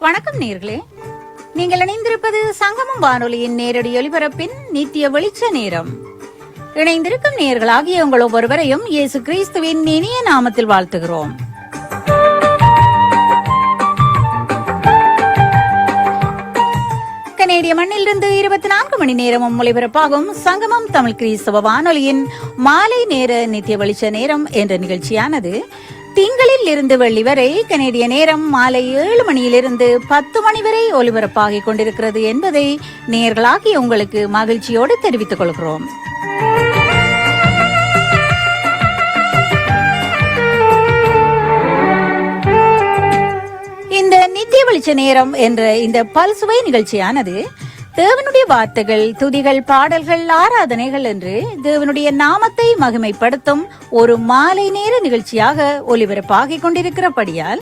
வணக்கம் நேர்களே, நீங்கள் இணைந்திருப்பது சங்கமம் வானொலியின் நேரடி ஒலிபரப்பின் நித்திய வெளிச்ச நேரம். இணைந்திருக்கும் நேர்களாகிய உங்கள் ஒவ்வொருவரையும் இயேசு கிறிஸ்துவின் இனிய நாமத்தில் வாழ்த்துகிறோம். கனேடிய மண்ணிலிருந்து 24 மணி நேரமும் ஒலிபரப்பாகும் சங்கமம் தமிழ் கிறிஸ்தவ வானொலியின் மாலை நேர நித்திய வெளிச்ச நேரம் என்ற நிகழ்ச்சியானது திங்களில் இருந்து வெள்ளி வரை கனேடிய நேரம் மாலை 7 மணியிலிருந்து 10 மணி வரை ஒலிபரப்பாகிக் கொண்டிருக்கிறது என்பதை நேர்களாகி உங்களுக்கு மகிழ்ச்சியோடு தெரிவித்துக் கொள்கிறோம். இந்த நித்திய வெளிச்ச நேரம் என்ற இந்த பல்சுவை நிகழ்ச்சியானது தேவனுடைய வார்த்தைகள், துதிகள், பாடல்கள், ஆராதனைகள் என்று தேவனுடைய நாமத்தை மகிமைப்படுத்தும் ஒரு மாலை நேர நிகழ்ச்சியாக ஒலிபரப்பாகிக் கொண்டிருக்கிறபடியால்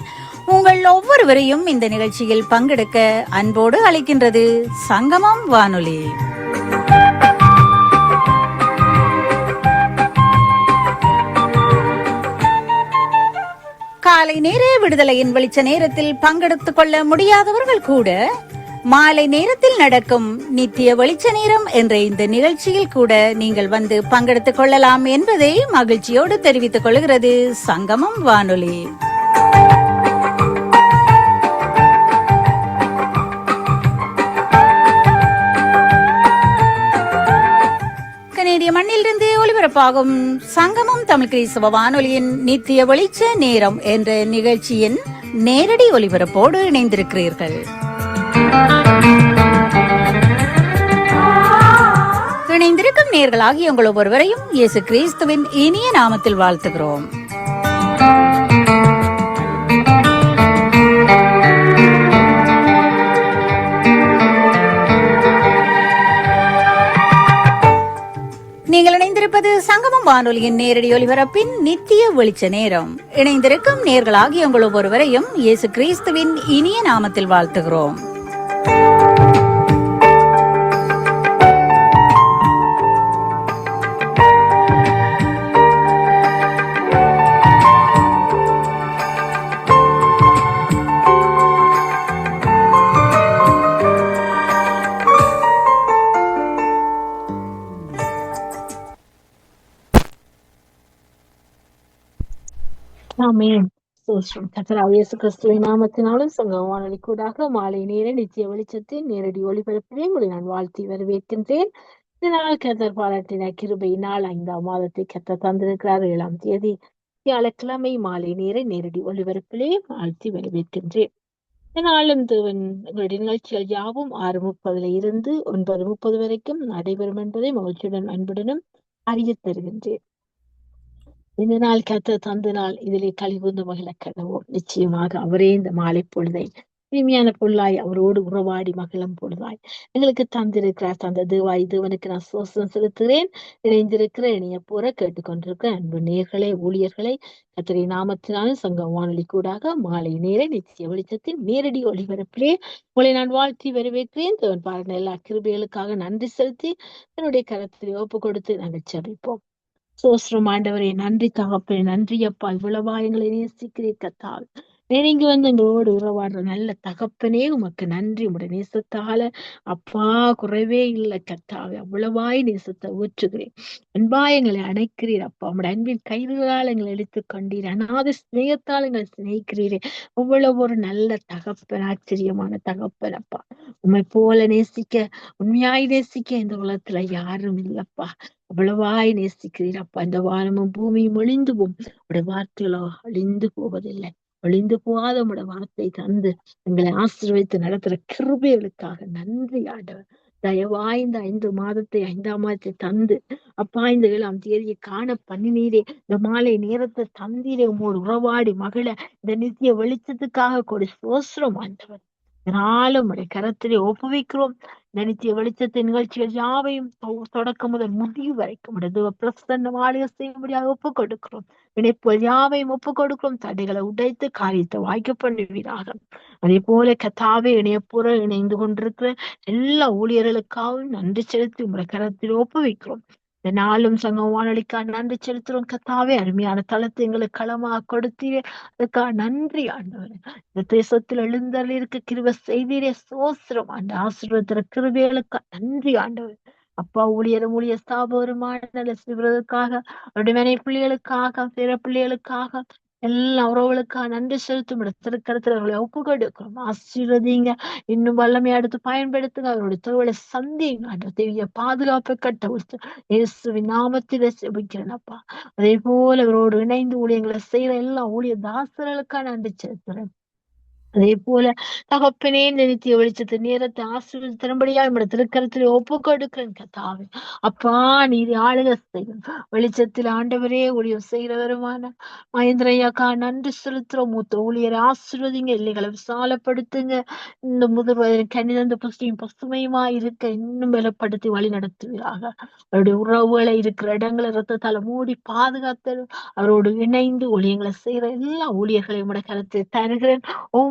உங்கள் ஒவ்வொருவரையும் இந்த நிகழ்ச்சியில் பங்கெடுக்க அன்போடு அழைக்கின்றது சங்கமம் வானொலி. காலை நேர விடுதலையின் வெளிச்ச நேரத்தில் பங்கெடுத்துக் கொள்ள முடியாதவர்கள் கூட மாலை நேரத்தில் நடக்கும் நித்திய வெளிச்ச நேரம் என்ற இந்த நிகழ்ச்சியில் கூட நீங்கள் வந்து பங்கெடுத்துக் கொள்ளலாம் என்பதை மகிழ்ச்சியோடு தெரிவித்துக் கொள்கிறது சங்கமம் வானொலி. கனேடிய மண்ணிலிருந்து ஒலிபரப்பாகும் சங்கமம் தமிழ் கிறிஸ்தவ வானொலியின் நித்திய வெளிச்ச நேரம் என்ற நிகழ்ச்சியின் நேரடி ஒலிபரப்போடு இணைந்திருக்கிறீர்கள். இணைந்திருக்கும் நேர்களாகிய உங்கள் ஒவ்வொருவரையும் இயேசு கிறிஸ்துவின் இனிய நாமத்தில் வாழ்த்துகிறோம். நீங்கள் இணைந்திருப்பது சங்கமம் வானொலியின் நேரடி ஒலிபரப்பின் நித்திய வெளிச்ச நேரம். இணைந்திருக்கும் நேர்களாகிய உங்கள் ஒவ்வொருவரையும் இயேசு கிறிஸ்துவின் இனிய நாமத்தில் வாழ்த்துகிறோம். இயேசு கிறிஸ்துவின் நாமத்தினாலும் சங்கமம் வானொலி கூடாக மாலை நேர நித்திய வெளிச்சத்தின் நேரடி ஒளிபரப்பிலே உங்களை நான் வாழ்த்தி வரவேற்கின்றேன். இதனால் கர்த்தர் பாராட்டின கிருபையினால் 5ஆம் மாதத்தை கர்த்தர் தந்திருக்கிறார். 7ஆம் தேதி வியாழக்கிழமை மாலை நேர நேரடி ஒளிபரப்பிலே வாழ்த்தி வரவேற்கின்றேன். இதனாலும் உங்களுடைய நிகழ்ச்சிகள் யாவும் 6:30 இருந்து 9:30 வரைக்கும் நடைபெறும் என்பதை மகிழ்ச்சியுடன் அன்புடனும் அறிய தருகின்றேன். இந்த நாள் கர்த்தர் தந்த நாள், இதிலே கழிவுந்து மகிழ கடவோம். நிச்சயமாக அவரே இந்த மாலை பொழுதை இனிமையான பொருளாய் அவரோடு உறவாடி மகிழும் பொழுதாய் எங்களுக்கு தந்திருக்கிறார். தந்த தேவாய் தேவனுக்கு நான் சோசனம் செலுத்துகிறேன். இணைந்திருக்கிற இணைய போற கேட்டுக்கொண்டிருக்கிற அன்பு நேர்களை, ஊழியர்களை கர்த்தரை நாமத்தினாலும் சங்கம் வானொலி கூடாக மாலை நேர நித்திய வெளிச்சத்தின் நேரடி ஒளிபரப்பிலே உங்களை நான் வாழ்த்தி வரவேற்கிறேன். தேவன் பாருங்க எல்லா கிருபைகளுக்காக நன்றி செலுத்தி என்னுடைய கரத்திலே ஒப்பு கொடுத்து நாங்கள் ஜெபிப்போம். சோஸ்ரம் ஆண்டவரே, நன்றி தகப்பனே, நன்றி அப்பா, இவ்வளவா எங்களை நேசிக்கிறீர் கர்த்தாவே. நெருங்கி வந்து எங்களோடு உறவாடுற நல்ல தகப்பனே, உமக்கு நன்றி. உடைய நேசத்தால அப்பா குறைவே இல்லை கர்த்தாவே. அவ்வளவாய் நேசத்தை ஊற்றுகிறேன். அன்பாய் எங்களை அணைக்கிறீர் அப்பா. உடைய அன்பின் கைதுகளால் எங்களை எடுத்துக் கொண்டீர். அநாத சிநேகத்தால் எங்களை சிநேகிக்கிறீரே. அவ்வளவு ஒரு நல்ல தகப்பன், ஆச்சரியமான தகப்பன் அப்பா. உண்மை போல நேசிக்க, உண்மையாய் நேசிக்க இந்த உலகத்துல யாரும் இல்லப்பா. அவ்வளவாய் நேசிக்கிறீர் அப்பா. இந்த வானமும் பூமியும் ஒளிந்து போம், உடைய வார்த்தைகளோ அழிந்து போவதில்லை. ஒளிந்து போகாத உடைய வார்த்தை தந்து எங்களை ஆசீர்வதித்து நடத்துற கிருபைகளுக்காக நன்றி ஆண்டவர். தயவாய் இந்த 5ஆம் மாதத்தை தந்து அப்பா இந்த 7ஆம் தேதியை காண பண்ணினீரே. இந்த மாலை நேரத்தை தந்தீரே. உம்மோடு உறவாடி மகிழ இந்த நித்திய வெளிச்சத்துக்காக கொடு சோஸ்ரம் ஆண்டவர். நாளும் உடைய கரத்திலே ஒப்புவிக்கிறோம். நித்திய வெளிச்சத்தை நிகழ்ச்சிகள் யாவையும் தொடக்கம் முதல் முடிவு வரைக்கும் பிரசன்ன மாளிகை செய்யும்படியாக ஒப்புக் கொடுக்கிறோம். இணைப்புகள் யாவையும் ஒப்புக் கொடுக்கிறோம். தடைகளை உடைத்து காரியத்தை வாய்க்க பண்ணுவீராக. அதே போல கர்த்தாவே இணையப்புற இணைந்து கொண்டிருக்கிற எல்லா ஊழியர்களுக்காகவும் நன்றி செலுத்தி உங்களுடைய கரத்தில் ஒப்புவிக்கிறோம். இந்த நாளும் சங்கம் வானொலிக்கா நன்றி செலுத்துறோம் கத்தாவே. அருமையான தளத்தை எங்களுக்கு களமா கொடுத்தீரே, அதுக்காக நன்றி ஆண்டவரே. இந்த தேசத்தில் எழுந்தருளி இருக்க கிருபை செய்தீரே, சோஸ்திரம் ஆண்டு ஆசீர்வதிக்கிற கிருபைகளுக்கு நன்றி ஆண்டவர். அப்பா ஊழியரும் ஊழிய ஸ்தாபகருமான சிவர்களுக்காக, அவருடைய மனை பிள்ளைகளுக்காக, பிற பிள்ளைகளுக்காக, எல்லா உறவுகளுக்காக நன்றி செலுத்தும் திருக்கரத்தில் அவர்களை ஒப்பு கொடுக்கிறோம். ஆசீர்வதிங்க, இன்னும் வல்லமையை எடுத்து பயன்படுத்துங்க. அவருடைய தொழிலை சந்திங்க. அந்த தெய்வ பாதுகாப்பை கட்ட இயேசுவின் நாமத்திலே ஜெபிக்கிறேன் அப்பா. அதே போல அவரோடு இணைந்து ஊழியங்களை செய்யற எல்லா ஊழிய தாசர்களுக்காக நன்றி செலுத்துறேன். அதே போல தகப்பனே, இந்த நித்திய வெளிச்சத்து நேரத்தை ஆசீர்வதித்தரும்படியா நம்முடைய திருக்கரத்திலே ஒப்பு கொடுக்கிறேன் கத்தாவே. அப்பா, நீதி ஆளுக செய்யும் வெளிச்சத்தில் ஆண்டவரே ஊழியம் செய்கிறவருமான மகேந்திரையாக்கா நன்றி செலுத்துறோம். மூத்த ஊழியரை ஆசீர்வதிங்க, இல்லைகளை விசாலப்படுத்துங்க. இந்த முதிர் வயதில் கனிதந்த புஷ்டியும் பசுமையுமா இருக்க இன்னும் பலப்படுத்தி வழி நடத்துவீராக. அவருடைய உறவுகளை இருக்கிற இடங்களை ரத்தத்தால மூடி பாதுகாத்து அவரோடு இணைந்து ஊழியங்களை செய்யற எல்லா ஊழியர்களையும் உடைய கருத்தில் தருகிறேன்.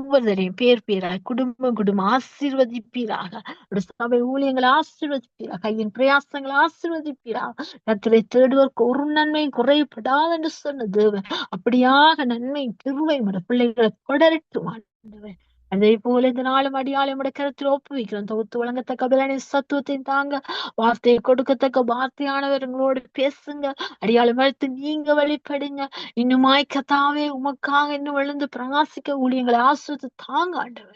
ஒவ்வொருவரையும் பேர் பேராய் குடும்பம் குடும்பம் ஆசீர்வதிப்பீராக. ஒரு சபை ஊழியங்களை ஆசீர்வதிப்பீராக. கையின் பிரயாசங்களை ஆசீர்வதிப்பீராக. கர்த்தரை தேடுவோருக்கு ஒரு நன்மையும் குறைபடாது என்று சொன்ன தேவன் அப்படியாக நன்மை கிருபை உடைய பிள்ளைகளை தொடரட்டும் ஆண்டவரே. அதே போல இந்த நாளும் அடியாளை கருத்தில் ஒப்புவிக்கிறோம். தொகுத்து வழங்கத்தக்க பலனை சத்துவத்தையும் தாங்க, வார்த்தையை கொடுக்கத்தக்க வார்த்தையானவர் உங்களோடு பேசுங்க. அடியாளை மறுத்து நீங்க வழிபடுங்க. இன்னுமாய் கத்தாவே உமக்காக இன்னும் விழுந்து பிரகாசிக்க ஊழியங்களை ஆசிர்வதித்து தாங்க ஆண்டவர்.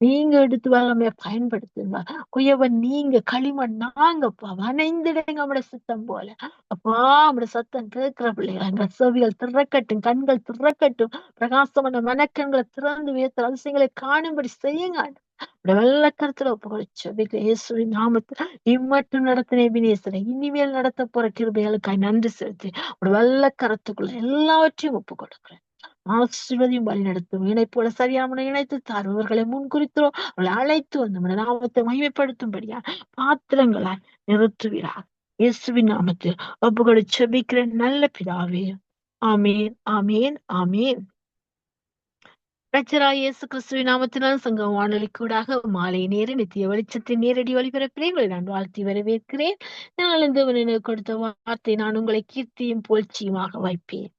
நீங்க எடுத்து வல்லமைய பயன்படுத்துங்க. குயவன் நீங்க, களிமண் நாங்கப்பா. வனைந்திடுங்க நம்முடைய சித்தம் போல. அப்பா, நம்முடைய சத்தம் கேட்கிற பிள்ளைகள் எங்க செவிகள் திறக்கட்டும், கண்கள் திறக்கட்டும், பிரகாசமான மனக்கண்களை திறந்து வைத்த அதிசயங்களை காணும்படி செய்யுங்க. வெள்ளக்கரத்துல ஒப்புக்கொடுச்சு இயேசுவின் நாமத்தில் இம்மட்டும் நடத்தின வினேசனை இனிமேல் நடத்த போற கிருபைகளுக்காய் நன்றி செலுத்தி ஒரு வெள்ளக்கரத்துக்குள்ள எல்லாவற்றையும் ஒப்புக் கொடுக்கிறேன். ஆசீர்வதியும் வழி நடத்தும் இணைப்போல சரியான இணைத்து தாருவர்களை முன்குறித்தோம். அவளை அழைத்து வந்து நம்முடைய நாமத்தை மகிமைப்படுத்தும்படியா பாத்திரங்களாய் நிறுத்துகிறார். இயேசுவின் நாமத்தில் ஒப்புக்கொடு செபிக்கிற நல்ல பிதாவே. ஆமேன், ஆமேன், ஆமேன். ரட்சகராகிய இயேசு கிறிஸ்துவின் நாமத்தினால் சங்கம் வானொலி கூடாக மாலை நேர நித்திய வெளிச்சத்தின் நேரடி ஒளிபரப்பினை உங்களை நான் வாழ்த்தி வரவேற்கிறேன். நாளந்து கொடுத்த வார்த்தை, நான் உங்களை கீர்த்தியும் புகழ்ச்சியுமாக வைப்பேன்.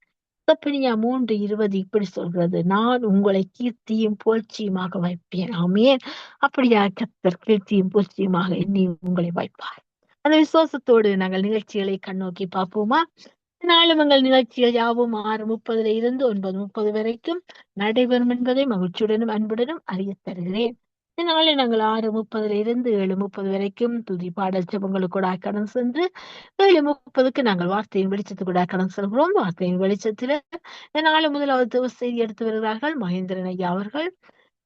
சப்பனியா 3:20 இப்படி சொல்கிறது, நான் உங்களை கீர்த்தியும் புகழ்ச்சியுமாக வைப்பேன். ஆமேன். அப்படியா கர்த்தர் கீர்த்தியும் புகழ்ச்சியுமாக எண்ணி உங்களை வைப்பார். அந்த விசுவாசத்தோடு நாங்கள் நிகழ்ச்சிகளை கண்ணோக்கி பார்ப்போமா? நாளும் எங்கள் நிகழ்ச்சிகள் யாவும் 6:30 இருந்து 9:30 வரைக்கும் நடைபெறும் என்பதை மகிழ்ச்சியுடனும் அன்புடனும் அறிய தருகிறேன். இதனால நாங்கள் 6:30 இருந்து 7:30 வரைக்கும் துதி பாடல் ஜெபங்களுக்கூட கடந்து சென்று 7:30க்கு நாங்கள் வார்த்தையின் வெளிச்சத்துக்கூட கடந்து செல்கிறோம். வார்த்தையின் வெளிச்சத்துல இதனால முதலாவது தேவ செய்தி எடுத்து வருகிறார்கள் மகேந்திரன் ஐயா அவர்கள்.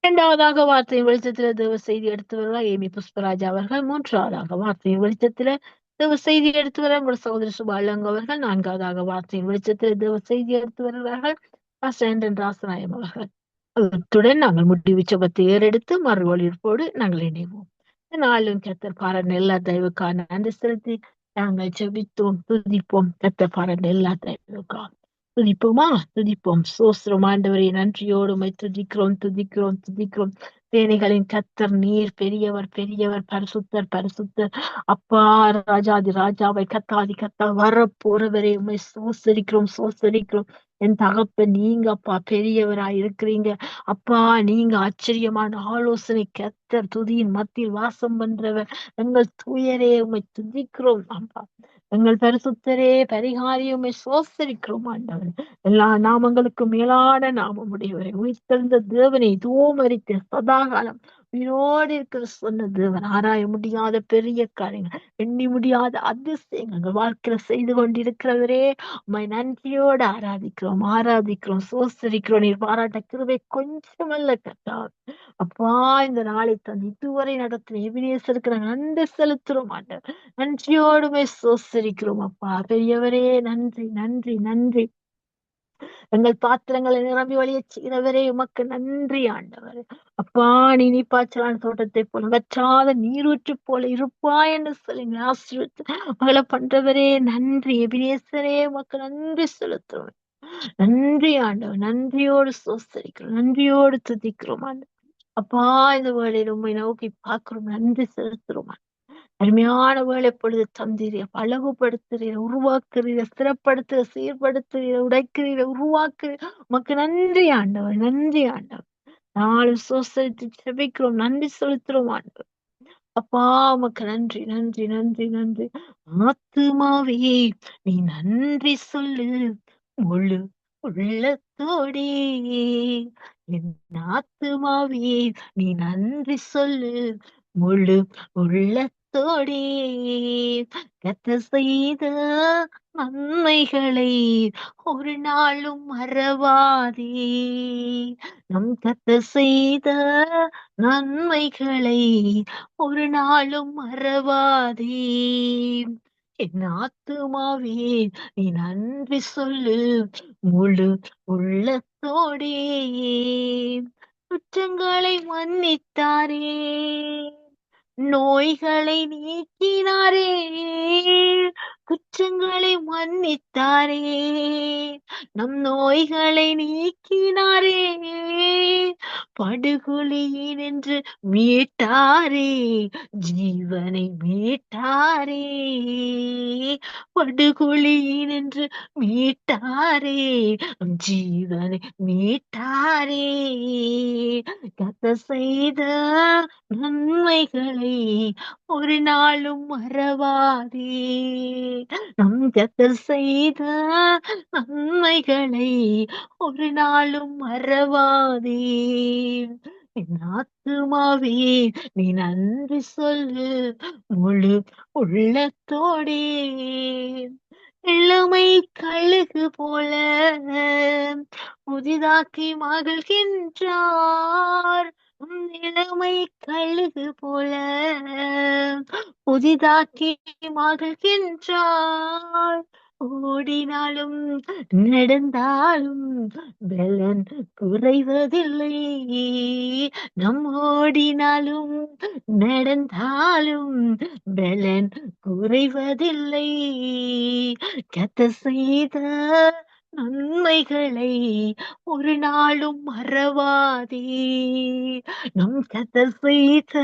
இரண்டாவதாக வார்த்தையின் வெளிச்சத்துல தேவ செய்தி எடுத்து வருகிறார் ஏமி புஷ்பராஜ் அவர்கள். மூன்றாவதாக வார்த்தையின் வெளிச்சத்துல தேவ செய்தி எடுத்து வர உங்களோட சகோதரி சுபாலங்க அவர்கள். நான்காவதாக வார்த்தையின் வெளிச்சத்தில் தேவ செய்தி எடுத்து வருகிறார்கள் ராசநாயம் அவர்கள். அத்துடன் நாங்கள் முடிவு ஜெபத்தை ஏறெடுத்து மறு ஒளிர்ப்போடு நாங்கள் இணைவோம். நாளும் கர்த்தர் பாராட்டின எல்லா தயவுக்காக நன்றி செலுத்தி நாங்கள் ஜெபித்தோம், துதிப்போம். கர்த்தர் பாராட்டின எல்லா தயவுக்காக துதிப்போமா? துதிப்போம். சோஸ்திரம் ஆண்டவரே, நன்றியோடு உம்மை துதிக்கிறோம், துதிக்கிறோம், துதிக்கிறோம். சேனைகளின் கர்த்தர் நீர் பெரியவர், பெரியவர், பரிசுத்தர், பரிசுத்தர். அப்பா, ராஜாதி ராஜாவை கத்தாதி கத்தா வர போறவரே உண்மை சோசரிக்கிறோம், சோசரிக்கிறோம். என் தகப்பன் நீங்க அப்பா பெரியவராய் இருக்கிறீங்க. அப்பா, நீங்க ஆச்சரியமான ஆலோசனை கர்த்தர், துதியின் மத்தியில் வாசம் பண்றவர். எங்கள் தூயரே உண்மை துதிக்கிறோம் அப்பா. எங்கள் பரிசுத்தரே, பரிகாரியை உம்மை சோசரிக்கிறோம் ஆண்டவர். எல்லா நாமங்களுக்கும் மேலான நாமம் உடையவரை, உயிர்த்தெழுந்த தேவனை, தூமரித்த சதாகாலம் உயிரோடு இருக்கிற சொன்ன தேவன், ஆராய முடியாத பெரிய காரியங்கள், எண்ணி முடியாத அதிசயங்கள் எங்கள் வாழ்க்கையில செய்து கொண்டிருக்கிறவரே, உம்மை நன்றியோடு ஆராதிக்கிறோம், ஆராதிக்கிறோம், சோசரிக்கிறோம். நீர் பாராட்ட கிருபை கொஞ்சமல்ல கர்த்தாவே. அப்பா, இந்த நாளை தந்து இதுவரை நடத்தின எபினேசருக்கு நாங்கள் நன்றி செலுத்துறோம் ஆண்டவர். நன்றியோடுமே சோசரிக்கிறோம் அப்பா. பெரியவரே, நன்றி, நன்றி, நன்றி. எங்கள் பாத்திரங்களை நிரம்பி வழிய செய்கிறவரே, உமக்கு நன்றி ஆண்டவர். அப்பா, நீ பாய்ச்சலான தோட்டத்தை போல வற்றாத நீரூற்று போல இருப்பா என்று சொல்லி ஆசீர்வதித்து மகளை பண்றவரே, நன்றி. எபினேசரே, உமக்கு நன்றி செலுத்துறோம். நன்றி ஆண்டவர். நன்றியோடு சோசரிக்கிறோம், நன்றியோடு துதிக்கிறோம் ஆண்டவர். அப்பா, இந்த வேளையில் உண்மை நோக்கி பார்க்கிறோம், நன்றி செலுத்துறோம். அருமையான வேலை பொழுது தந்தீர அழகுபடுத்துறீர, உருவாக்குறீர, ஸ்திரப்படுத்துற, சீர்படுத்துறீர, உடைக்கிறீர, உருவாக்குறீர. உமக்கு நன்றி ஆண்டவர், நன்றி ஆண்டவர். நாலு சோசரித்து செபிக்கிறோம், நன்றி செலுத்துறோம் ஆண்டவர். அப்பா உமக்கு நன்றி, நன்றி, நன்றி, நன்றி. ஆத்துமாவே நீ நன்றி சொல்லு முழு உள்ளத்தோடே. என் ஆத்துமாவே நீ நன்றி சொல்லு முழு உள்ளத்தோடே. கர்த்தர் செய்த நன்மைகளை ஒரு நாளும் மறவாதே. நம் கர்த்தர் செய்த நன்மைகளை ஒரு நாளும் மறவாதே. என் ஆத்துமாவே நீ நன்றி சொல்லு முழு உள்ளத்தோடே. குற்றங்களை மன்னித்தாரே, நோய்களை நீக்கினாரே. குற்றங்களை மன்னித்தாரே, நம் நோய்களை நீக்கினாரே. படுகொலியில் என்று மீட்டாரே, ஜீவனை மீட்டாரே. படுகொலியில் என்று மீட்டாரே, ஜீவனை மீட்டாரே. கர்த்தர் செய்த நன்மைகளை ஒரு நாளும் மறவாதே. நம் கர்த்தர் செய்த நன்மைகளை ஒரு நாளும் மறவாதே. என் ஆத்துமாவே நீ நன்றி சொல்லு முழு உள்ளத்தோடே. இளமை கழுகு போல புதிதாக்கி மகிழ்கின்றார். இளமை கழுகு போல புதிதாக்கி மகிழ்கின்றார். ஓடினாலும் நடந்தாலும் பலன் குறைவதில்லை. நம் ஓடினாலும் நடந்தாலும் பலன் குறைவதில்லை. கர்த்தர் செய்த நன்மைகளை ஒரு நாளும் மறவாதே. நம் கர்த்தர் செய்த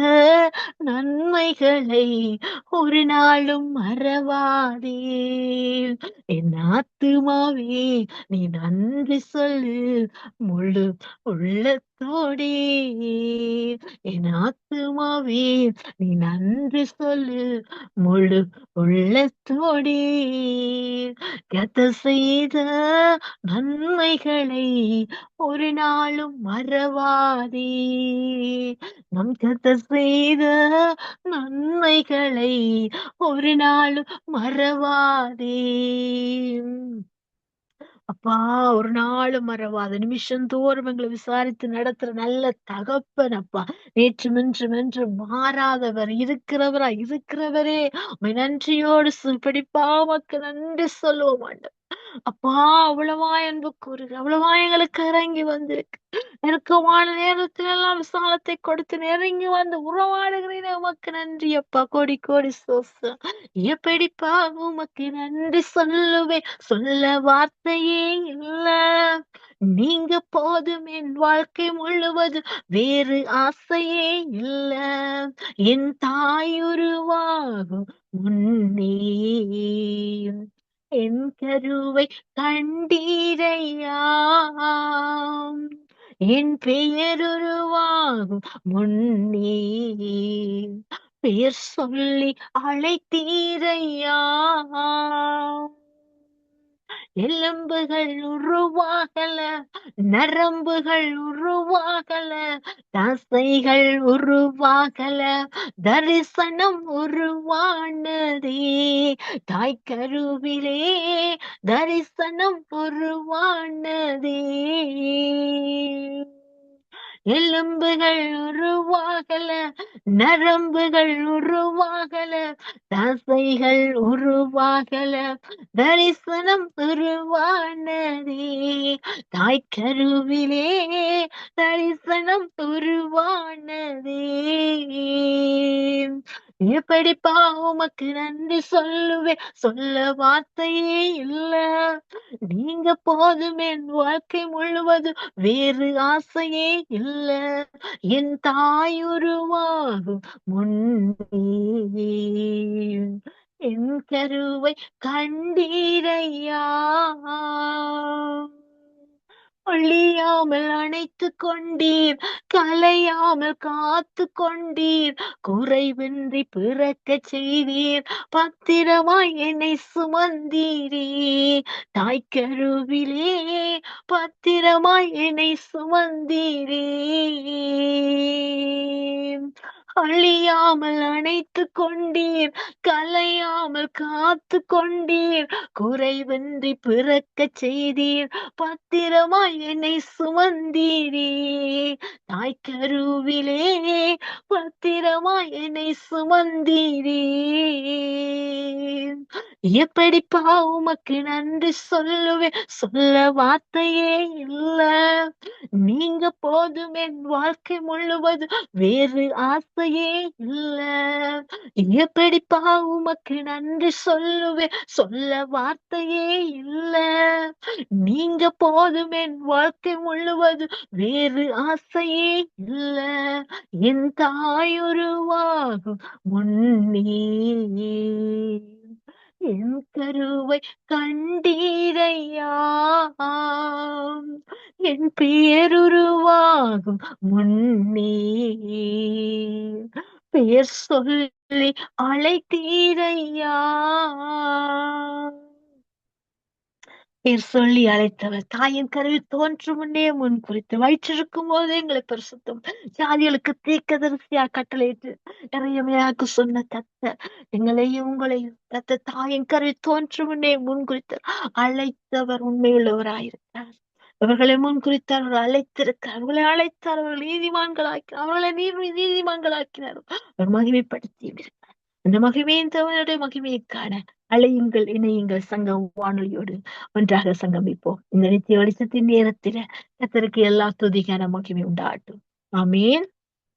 நன்மைகளை ஒரு நாளும் மறவாதே. என் ஆத்துமாவே நீ நன்றி சொல்லு முழு உள்ளத்தோடே. என் ஆத்துமாவே நீ நன்றி சொல்லு முழு உள்ளத்தோடே. கர்த்தர் செய்த நன்மைகளை ஒரு நாளும் மறவாதே. நம் கர்த்தர் செய்த நன்மைகளை ஒரு நாளும் மறவாதே. அப்பா, ஒரு நாளும் மறவாத நிமிஷந்தோறும் எங்களை விசாரித்து நடத்துற நல்ல தகப்பன் அப்பா. நேற்றும் இன்றும் என்றும் மாறாதவர், இருக்கிறவரே உம்மை நன்றியோடு பிடிப்பா உமக்கு நன்றி சொல்லுவோம் ஆண்டவரே. அப்பா, அவ்வளவா அன்பு கூறுக, அவ்வளவா எங்களுக்கு இறங்கி வந்திருக்கு. நெருக்கமான நேரத்துல எல்லாம் விசாலத்தை கொடுத்து நெருங்கி வந்து உறவாடுகிறீனே உமக்கு நன்றி அப்பா. கோடி கோடி சோஸ்திரம். எப்படிப்பா உமக்கு நன்றி சொல்லுவேன், சொல்ல வார்த்தையே இல்ல. நீங்க போதும் என் வாழ்க்கை முழுவதும், வேறு ஆசையே இல்ல. என் தாயுருவாகும் முன்னே என் கருவை கண்டீரையா. என் பெயருருவாகும் முன்னே பெயர் சொல்லி அழைத்தீரையா. எலும்புகள் உருவாகல, நரம்புகள் உருவாகல, தசைகள் உருவாகல, தரிசனம் உருவானதே. தாய்க்கருவிலே தரிசனம் உருவானதே. எலும்புகள் உருவாகல, நரம்புகள் உருவாகல, தசைகள் உருவாகல, தரிசனம் உருவானதே. தாய்க்கருவிலே தரிசனம் உருவானதே. எப்படிப்பா உமக்கு நன்றி சொல்லுவேன், சொல்ல வார்த்தையே இல்ல. நீங்க போதும் என் வாழ்க்கை முழுவதும், வேறு ஆசையே இல்ல. என் தாயுருவாகும் முன்னே என் கருவை கண்டீரையா, அழியாமல் அணைத்து கொண்டீர், கலையாமல் காத்து கொண்டீர், குறைவின்றி பிறக்க செய்தீர், பத்திரமாய் என்னை சுமந்தீரே. தாய்க்கருவிலே பத்திரமாய் என்னை சுமந்தீரே. அழியாமல் அணைத்து கொண்டீர், கலையாமல் காத்து கொண்டீர், குறைவின்றி பிறக்க செய்தீர், பத்திரமாய் என்னை சுமந்தீரே. தாய்க்கருவிலே பத்திரமாய் என்னை சுமந்தீரே. எப்படிப்பா உமக்கு நன்றி சொல்லுவேன், சொல்ல வார்த்தையே இல்ல. நீங்க போதும் என் வாழ்க்கை முழுவதும், வேறு ஆசையே இல்ல. எப்படிப்பா உமக்கு நன்றி சொல்லுவேன், சொல்ல வார்த்தையே இல்ல. நீங்க போதும் என் வாழ்க்கை முழுவதும், வேறு ஆசையே இல்ல. என் தாயுருவாகும் முன்னே என் கருவை கண்டீரையா, என் பேருருவாகும் முன்னே பெயர் சொல்லி அழைத்தீரையா. பேர் சொல்லி அழைத்தவர், தாயின் கருவில் தோன்றும் முன்னே முன் குறித்து வயிற்றிருக்கும் போது எங்களை பரிசுத்தம் ஜாதிகளுக்கு தீர்க்கதரிசியா கட்டளையிட்டு இறைமையாக்கு சொன்ன கர்த்தர், எங்களையும் உங்களையும் கர்த்தர் தாயின் கருவில் தோன்றும் முன்னே முன் குறித்து அழைத்தவர் உண்மையுள்ளவராயிருக்கிறார். அவர்களை முன் குறித்தார், அவர்கள் அழைத்திருக்கிறார், அவர்களை அழைத்தார், அவர்கள் நீதிமான்களாக்கினார், அவர்களை நீதிமான்களாக்கினார், அவர் மகிமைப்படுத்தி இருக்கிறார். அந்த மகிமையின் தேவனுடைய மகிமையை காண அழையுங்கள், இணையுங்கள், சங்கம் வானொலியோடு ஒன்றாக சங்கமிப்போம். இந்த நித்திய வெளிச்சத்தின் நேரத்தில கர்த்தருக்கு எல்லா துதிக்கான மகிமை உண்டாகட்டும். ஆமேன்,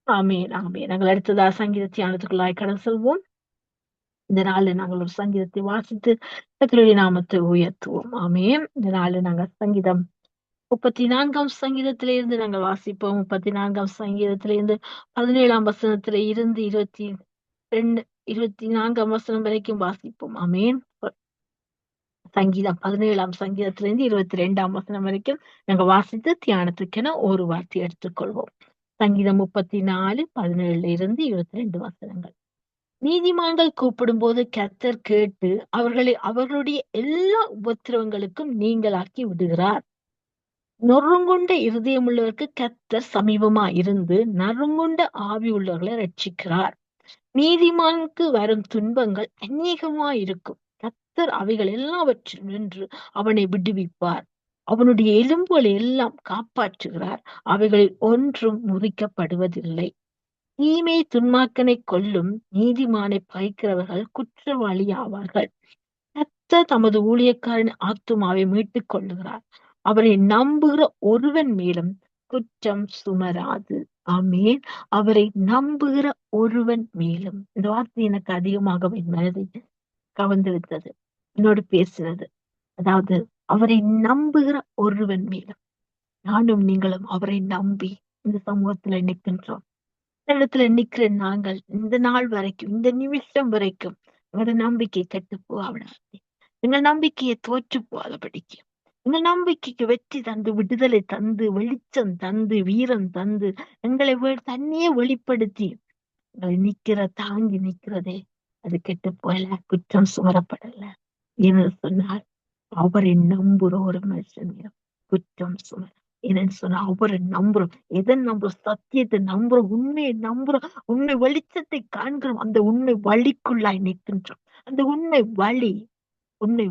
ஆமேன், ஆமேன். நாங்கள் அடுத்ததா சங்கீத தியானத்துக்குள்ளாய் கடந்து செல்வோம். இந்த நாளில் நாங்கள் ஒரு சங்கீதத்தை வாசித்து கர்த்தருடைய நாமத்தை உயர்த்துவோம். ஆமேன். இந்த நாளில் நாங்கள் சங்கீதம் 34ஆம் சங்கீதத்திலிருந்து நாங்கள் வாசிப்போம். 34ஆம் சங்கீதத்திலிருந்து 17ஆம் வசனத்தில இருந்து 24ஆம் வசனம் வரைக்கும் வாசிப்போம். ஆமேன். சங்கீதம் 17ஆம் சங்கீதத்திலிருந்து 22ஆம் வசனம் வரைக்கும் நாங்க வாசித்து தியானத்துக்கென ஒரு வார்த்தை எடுத்துக்கொள்வோம். சங்கீதம் 34, 17 இருந்து 22 வசனங்கள். நீதிமான்கள் கூப்பிடும் போது கர்த்தர் கேட்டு அவர்களை அவர்களுடைய எல்லா உபத்திரவங்களுக்கும் நீங்களாக்கி விடுகிறார். நொறுங்குண்ட இருதயமுள்ளவருக்கு கர்த்தர் சமீபமா இருந்து நறுங்குண்ட ஆவி உள்ளவர்களை ரட்சிக்கிறார். நீதிமானுக்கு வரும் துன்பங்கள் அநேகமாயிருக்கும், கர்த்தர் அவைகள் எல்லாவற்றிலும் நின்று அவனை விடுவிப்பார். அவனுடைய எலும்புகளை எல்லாம் காப்பாற்றுகிறார், அவைகளில் ஒன்றும் முறிக்கப்படுவதில்லை. தீமை துன்மார்க்கனை கொல்லும், நீதிமானை பகைக்கிறவர்கள் குற்றவாளி ஆவார்கள். கர்த்தர் தமது ஊழியக்காரன் ஆத்துமாவை மீட்டுக் கொள்ளுகிறார், அவரை நம்புகிற ஒருவன் மேலும் குற்றம் சுமராது. ஆமேன். அவரை நம்புகிற ஒருவன் மேலும். இந்த வார்த்தை எனக்கு அதிகமாக என் மனதை கவர்ந்திருந்தது, என்னோடு பேசினது. அதாவது அவரை நம்புகிற ஒருவன் மேலும். நானும் நீங்களும் அவரை நம்பி இந்த சமூகத்துல நிற்கின்றோம். இந்த இடத்துல நிக்கிற நாங்கள் இந்த நாள் வரைக்கும், இந்த நிமிஷம் வரைக்கும் எங்களோட நம்பிக்கை கெட்டு போகாவிடாது, எங்கள் நம்பிக்கையை தோற்று போகாதபடிக்கு, எங்கள் நம்பிக்கைக்கு வெற்றி தந்து, விடுதலை தந்து, வெளிச்சம் தந்து, வீரம் தந்து, எங்களை தன்னையே வெளிப்படுத்தி எங்களை தாங்கி நிக்கிறதே, அது கெட்டு போயல, குற்றம் சுமரப்படல. ஏன்னு சொன்னால் அவரை நம்புற ஒரு மனுஷன் குற்றம் சுமர. என்னன்னு சொன்னா அவரை நம்புறோம். எதை நம்புறோம்? சத்தியத்தை நம்புறோம், உண்மையை நம்புறோம், உண்மை வெளிச்சத்தை காண்கிறோம், அந்த உண்மை வழிக்குள்ளாய் நிற்கின்றோம். அந்த உண்மை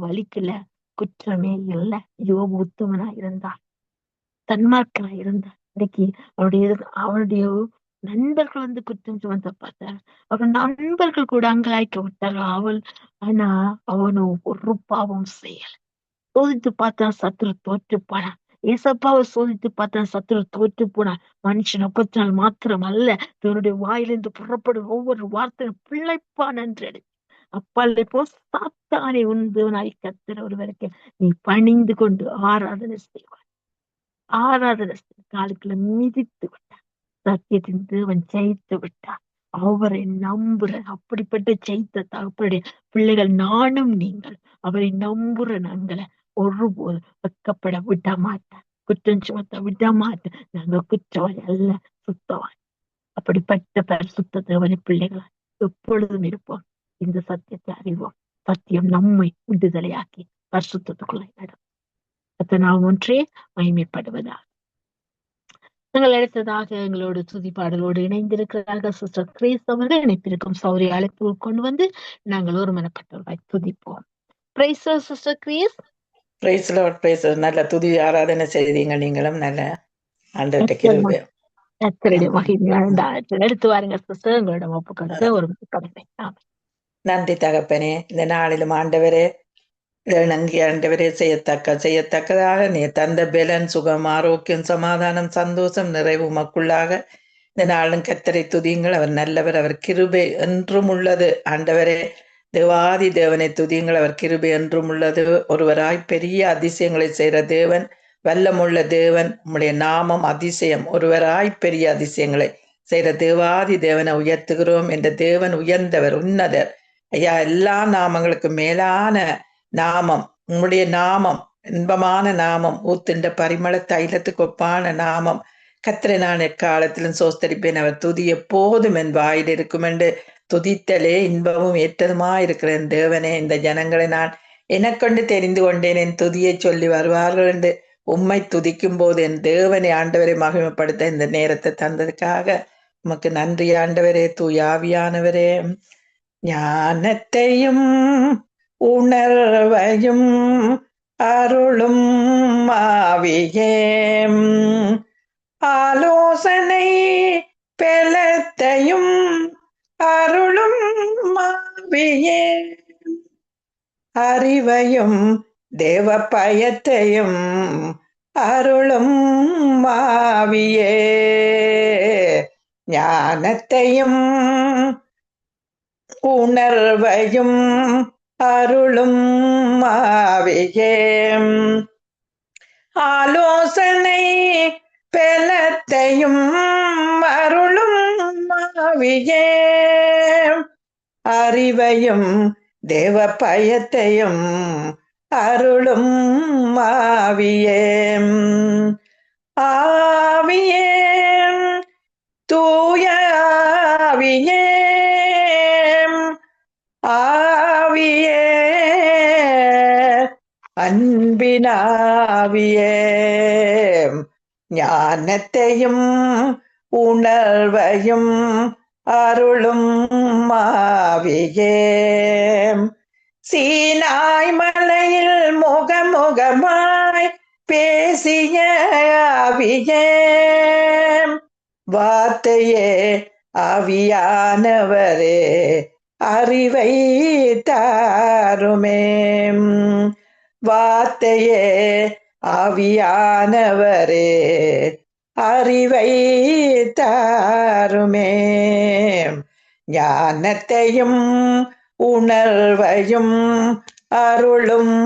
வலிக்கல குற்றமே இல்லை. யோபு உத்தமனா இருந்தார், தன்மார்க்கனா இருந்தார். இன்னைக்கு அவனுடைய நண்பர்கள் குற்றம் சுமத்த பார்த்தார். அவன் நண்பர்கள் கூட அங்கலாய்க்க விட்டார். ஆனா அவனோ ஒரு பாவம் செய்யல. சோதித்து பார்த்தா சத்துரு தோற்று போனான். ஏசப்பாவை சோதித்து பார்த்தா சத்துரு தோற்று போனார். மனுஷன் அப்பத்தினால் மாத்திரம் அல்ல, தன்னுடைய வாயிலிருந்து புறப்படும் ஒவ்வொரு வார்த்தை பிள்ளைப்பான் என்று அப்பாலே போ சாத்தானே உந்தவனாய் கர்த்தர் ஒருவருக்கு நீ பணிந்து கொண்டு ஆராதனை செய்வார். ஆராதனை காலுக்குள்ள மிதித்து விட்டார். சத்தியத்தின் தேவன் ஜெயித்து விட்டார். அவரை நம்புற அப்படிப்பட்ட ஜெயித்த தகப்பனுடைய பிள்ளைகள் நானும் நீங்கள் அவரை நம்புற நாங்களை ஒருபோது வெக்கப்பட விட மாட்டார். குற்றம் சுமத்த விட மாட்டேன். நாங்க குற்றவாளி அல்ல, சுத்தவான். அப்படிப்பட்ட பரிசுத்த தேவனை பிள்ளைகளால் எப்பொழுதும் இருப்போம். இந்த சத்தியத்தை அறிவோம். சத்தியம் நம்மை விடுதலையாக்கி பரிசுத்தத்துக்குள்ள நடும். நாம் ஒன்றே மகிமைப்படுவதா. நாங்கள் அடுத்ததாக எங்களோட துதி பாடலோடு இணைந்திருக்கிறார்கள் சிஸ்டர் கிரேஸ் அவர்கள். இணைப்பிருக்கும் சௌரிய அழைப்பு கொண்டு வந்து நாங்கள் ஒரு மனப்பட்டவர்களாய் துதிப்போம். Praise sister Grace. Praise Lord, praise. நல்ல துதி ஆராதனை செய்தீங்க. நீங்களும் நல்ல ஆண்டவர்ட்ட கிருபை. எடுத்து வாருங்க சிஸ்டர், உங்களிடம் ஒப்பு கொடுத்து ஒரு கடமை. நன்றி தகப்பனே. இந்த நாளிலும் ஆண்டவரே நங்கி ஆண்டவரே செய்யத்தக்கதாக நீ தந்த பலன், சுகம், ஆரோக்கியம், சமாதானம், சந்தோஷம், நிறைவு உமக்குள்ளாக இந்த நாளும் கர்த்தரை துதியுங்கள். அவர் நல்லவர், அவர் கிருபை என்றும் உள்ளது. ஆண்டவரே தேவாதி தேவனை துதியுங்கள், அவர் கிருபை என்றும் உள்ளது. ஒருவராய் பெரிய அதிசயங்களை செய்கிற தேவன், வல்லமுள்ள தேவன், உம்முடைய நாமம் அதிசயம். ஒருவராய் பெரிய அதிசயங்களை செய்கிற தேவாதி தேவனை உயர்த்துகிறோம். என்ற தேவன் உயர்ந்தவர், உன்னதர். ஐயா, எல்லா நாமங்களுக்கு மேலான நாமம் உம்முடைய நாமம், இன்பமான நாமம், ஊத்தின்ற பரிமள தைலத்துக்கு ஒப்பான நாமம். கர்த்தரை நான் எக்காலத்திலும் சோஸ்தரிப்பேன். அவர் துதி எப்போதும் என் வாயில் இருக்கும் என்று துதித்தலே இன்பமும் ஏற்றதுமா இருக்கிற தேவனே, இந்த ஜனங்களை நான் எனக்கொண்டு தெரிந்து கொண்டேன், என் துதியை சொல்லி வருவார்கள் என்று உம்மை துதிக்கும் போது என் தேவனை ஆண்டவரை மகிமைப்படுத்த இந்த நேரத்தை தந்ததுக்காக உமக்கு நன்றி ஆண்டவரே. தூயாவியானவரே, ஞானத்தையும் உணர்வையும் அருளும் ஆவியே, ஆலோசனை பெலத்தையும் அருளும் ஆவியே, அறிவையும் தேவ பயத்தையும் அருளும் ஆவியே, ஞானத்தையும் உணர்வையும் அருளும் ஆவியே, ஆலோசனை பெலத்தையும் அருளும் ஆவியே, அறிவையும் தேவ பயத்தையும் அருளும் ஆவியே, ஆவியே, தூய ஆவியே, ஆவியே, அன்பினாவியே, ஞானத்தையும் உணர்வையும் அருளும் ஆவியே, சீனாய் மலையில் முகமுகமாய் பேசிய ஆவியே, வார்த்தையே ஆவியானவரே, அறிவை தாருமே, வார்த்தையே ஆவியானவரே, அறிவை தாருமே, ஞானத்தையும் உணர்வையும் அருளும்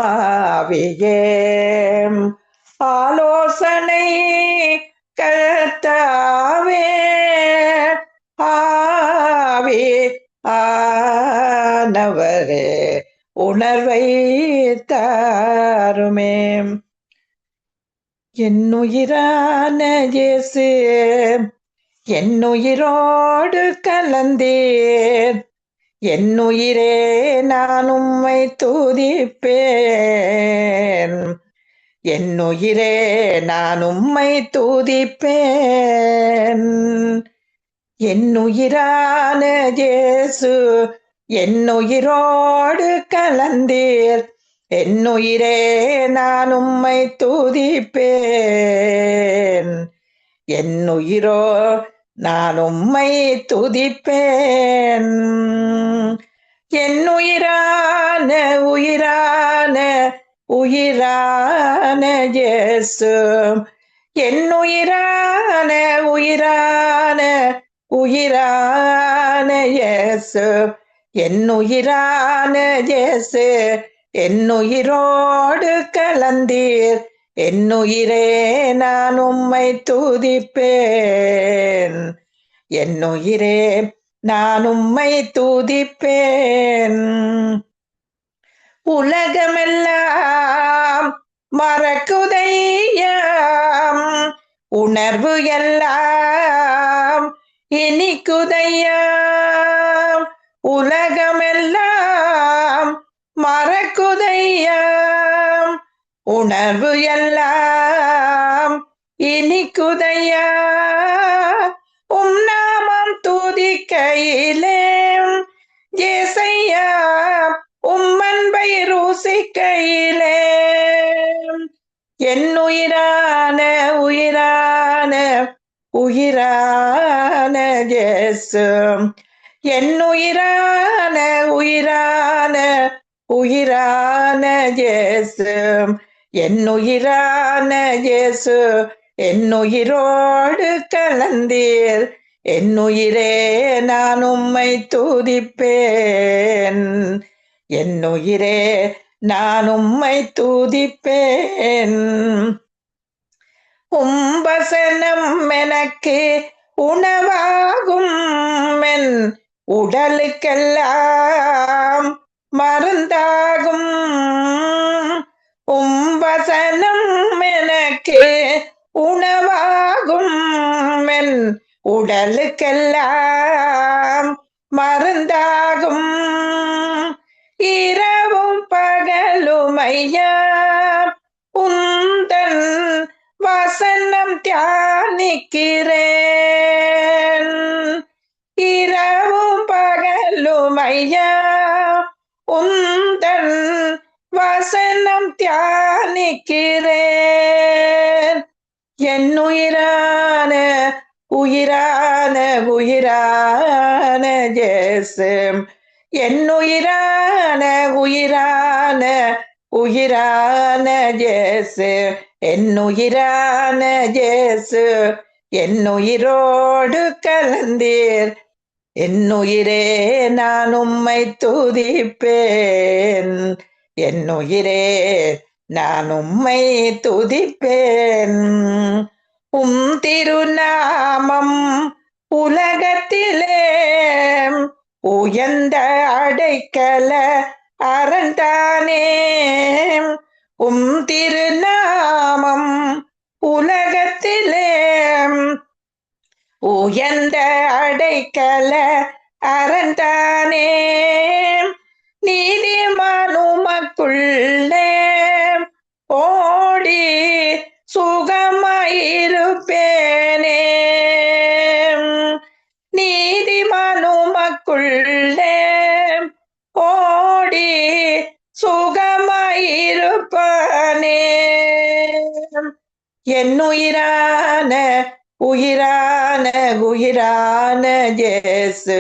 ஆவியே, ஆலோசனை கர்த்தாவே, ஆவி ஆனவரே, உணர்வை தாருமே, என்னுயிரான இயேசு, என்னுயிரோடு கலந்தேன், என்னுயிரே நான் உம்மை துதிப்பேன், என்னுயிரே நான் உம்மை துதிப்பேன், என்னுயிரான இயேசு, என்னுயிரோடு கலந்தீர், என்னுயிரே நான் உம்மை துதிப்பேன், என்னுயிரோ நான் உம்மை துதிப்பேன், என்னுயிரான உயிரான உயிரான இயேசு, என்னுயிரான உயிரான உயிரான இயேசு, என்னுயிரான இயேசு, என்னுயிரோடு கலந்தீர், என்னுயிரே நான் உம்மை துதிப்பேன், என்னுயிரே நான் உம்மை துதிப்பேன். உலகமெல்லாம் மறக்குதையாம், உணர்வு எல்லாம் இனிக்குதையாம், உலகமெல்லாம் மறக்குதையாம், உணர்வு எல்லாம் இனிக்குதையாம், உம் நாமம் துதிக்கையிலே ஏசையா உம் அன்பை ருசிக்கையிலே, என்னுயிரான உயிரான உயிரான இயேசு, என்னுயிரான உயிரான உயிரான இயேசு, என்னுயிரான இயேசு, என்னுயிரோடு கலந்தீர், என்னுயிரே நான் உம்மை துதிப்பேன், என்னுயிரே நான் உம்மை துதிப்பேன். உம்பசனம் எனக்கு உணவாகும், என் உடலுக்கெல்லாம் மருந்தாகும், உம்பசனம் எனக்கு உணவாகும், என் உடலுக்கெல்லாம் மருந்தாகும், இரவும் பகலுமையா உந்தன் வசனம் தியானிக்கிறேன், இரவும் பகலுமையா உந்தன் வசனம் தியானிக்கிறேன், என்னுயிரான உயிரான உயிரான இயேசு, என்னுயிரான உயிரான உயிரான இயேசு, என்னுயிரான இயேசு, என்னுயிரோடு கலந்தீர், என்னுயிரே நான் உம்மை துதிப்பேன், என்னுயிரே நான் உம்மை துதிப்பேன். உம் திருநாமம் உலகத்திலே உயர்ந்த அடைக்கல அரண்-தானே, உம் திருநாமம் உலகத்திலே உயர்ந்த அடைக்கல அரண்-தானே, நீதிமான் உமக்குள்ளே ஓடி சுகமாயிருப்பேனே, நீதிமான் உமக்குள்ளே ஓடி சுகமாயிருப்பானே, என்னுயிரான உயிரான உயிரான இயேசு,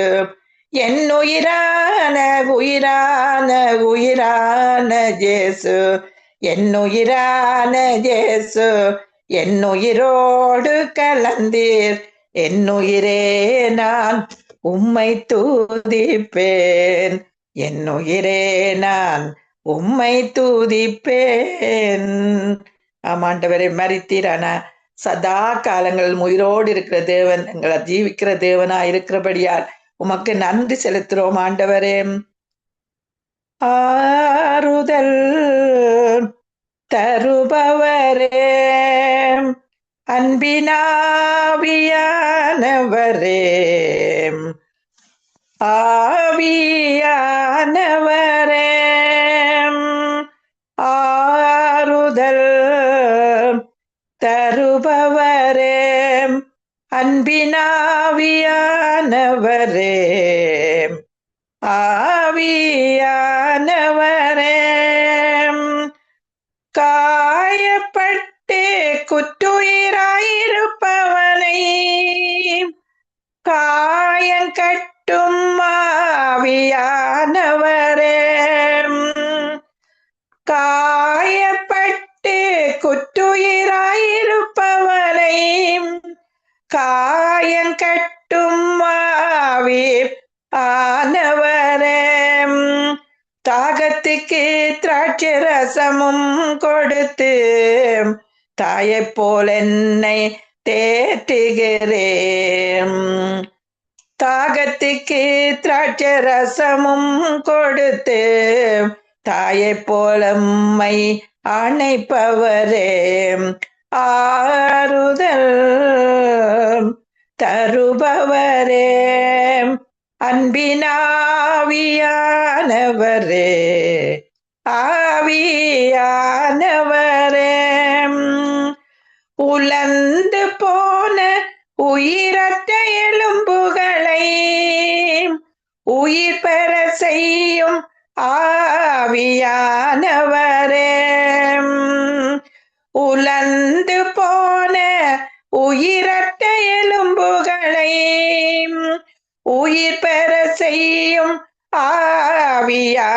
என்னுயிரான உயிரான உயிரான இயேசு, என்னுயிரான இயேசு, என்னுயிரோடு கலந்தீர், என்னுயிரே நான் உம்மை துதிப்பேன், என்னுயிரே நான் உம்மை துதிப்பேன். ஆமாண்டவரை மரித்தீர், ஆனா சதா காலங்கள் உயிரோடு இருக்கிற தேவன், எங்களை ஜீவிக்கிற தேவனா இருக்கிறபடியால் உமக்கு நன்றி செலுத்துறோம் ஆண்டவரே. ஆறுதல் தருபவரே, அன்பினாவியானவரே, ஆவியானவரே, ஆறுதல் தருபவரே, அன்பினாவியானவரே, ஆவியானவரே, காயப்பட்டே குற்றுயிராயிருப்பவனை காயங்கட்டும் ஆவியானவரே, காய ஆனவரே தாகத்துக்கு திராட்சை ரசமும் கொடுத்து தாயைப் போல் என்னை தேற்றுகிறேன். தாகத்துக்கு திராட்சை ரசமும் கொடுத்து தாயைப் போலம்மை அணைப்பவரே ஆறுதல் தருபவரே அன்பினாவியானவரே ஆவியானவரே உலர்ந்து போன உயிரற்ற எலும்புகளை உயிர் பெற செய்யும் ஆவியானவரே உலர்ந்து போன உயிரற்ற எலும்புகளை உயிர் பெற செய்யும் ஆவியானவரே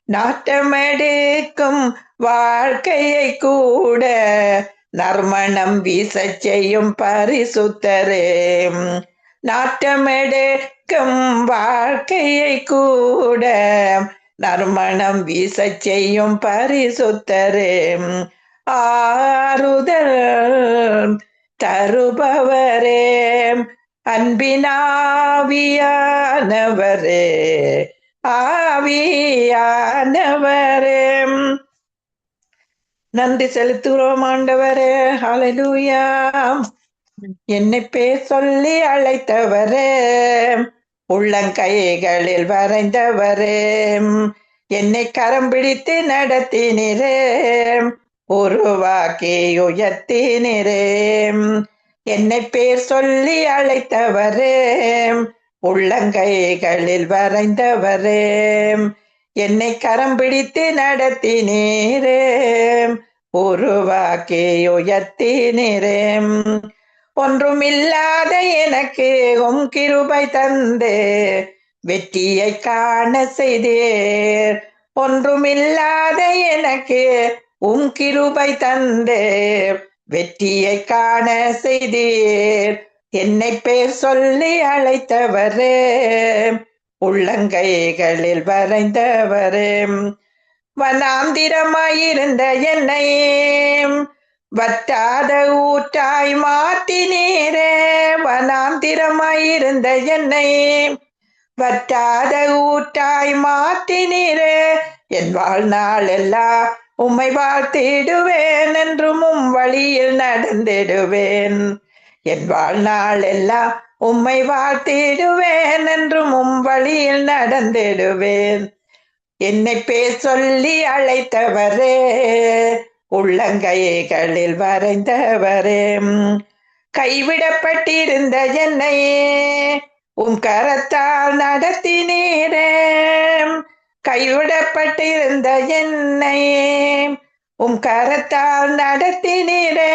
நாட்டமெடுக்கும் வாழ்க்கையை கூட நறுமணம் வீசச் செய்யும் பரிசுத்தரே நாட்டமெடுக்கும் வாழ்க்கையை கூட நறுமணம் வீசச் செய்யும் பரிசுத்தரே ஆறுதல் தருபவரே அன்பினாவியானவரே ஆவியானவரே நன்றி செலுத்துகிறோம் ஆண்டவரே. ஹல்லேலூயா. என்னை பேர் சொல்லி அழைத்தவரே உள்ளங்கைகளில் வரைந்தவரே என்னை கரம் பிடித்து நடத்தினரே உருவாக்கி உயர்த்தினரே என்னை பேர் சொல்லி அழைத்தவரே உள்ளங்கைகளில் வரைந்தவரே என்னை கரம் பிடித்து நடத்தினீரே உருவாக்கி உயர்த்தினரே ஒன்றுமில்லாத எனக்கு உம் கிருபை தந்தே வெற்றியை காண செய்தீர் ஒன்றுமில்லாத எனக்கு உம் கிருபை தந்தே வெற்றியை காண செய்தீர் என்னை பேர் சொல்லி அழைத்தவரே உள்ளங்கைகளில் வரைந்தவரே வனாந்திரமாயிருந்த என்னை வற்றாத ஊற்றாய் மாற்றினீரே வனாந்திரமாயிருந்த என்னை வற்றாத ஊற்றாய் மாற்றினீரே என் வாழ்நாள் எல்லாம் உம்மை வாழ்த்திடுவேன் என்றும் உம் வழியில் நடந்திடுவேன் என் வாழ்நாள் எல்லாம் உம்மை வாழ்த்திடுவேன் என்றும் உம் வழியில் நடந்திடுவேன் என்னை பேர் சொல்லி அழைத்தவரே உள்ளங்கைகளில் வரைந்தவரே கைவிடப்பட்டிருந்த என்னை உம் கரத்தால் நடத்தினீரே கைவிடப்பட்டிருந்த என்னை உம் கரத்தால் நடத்தினீரே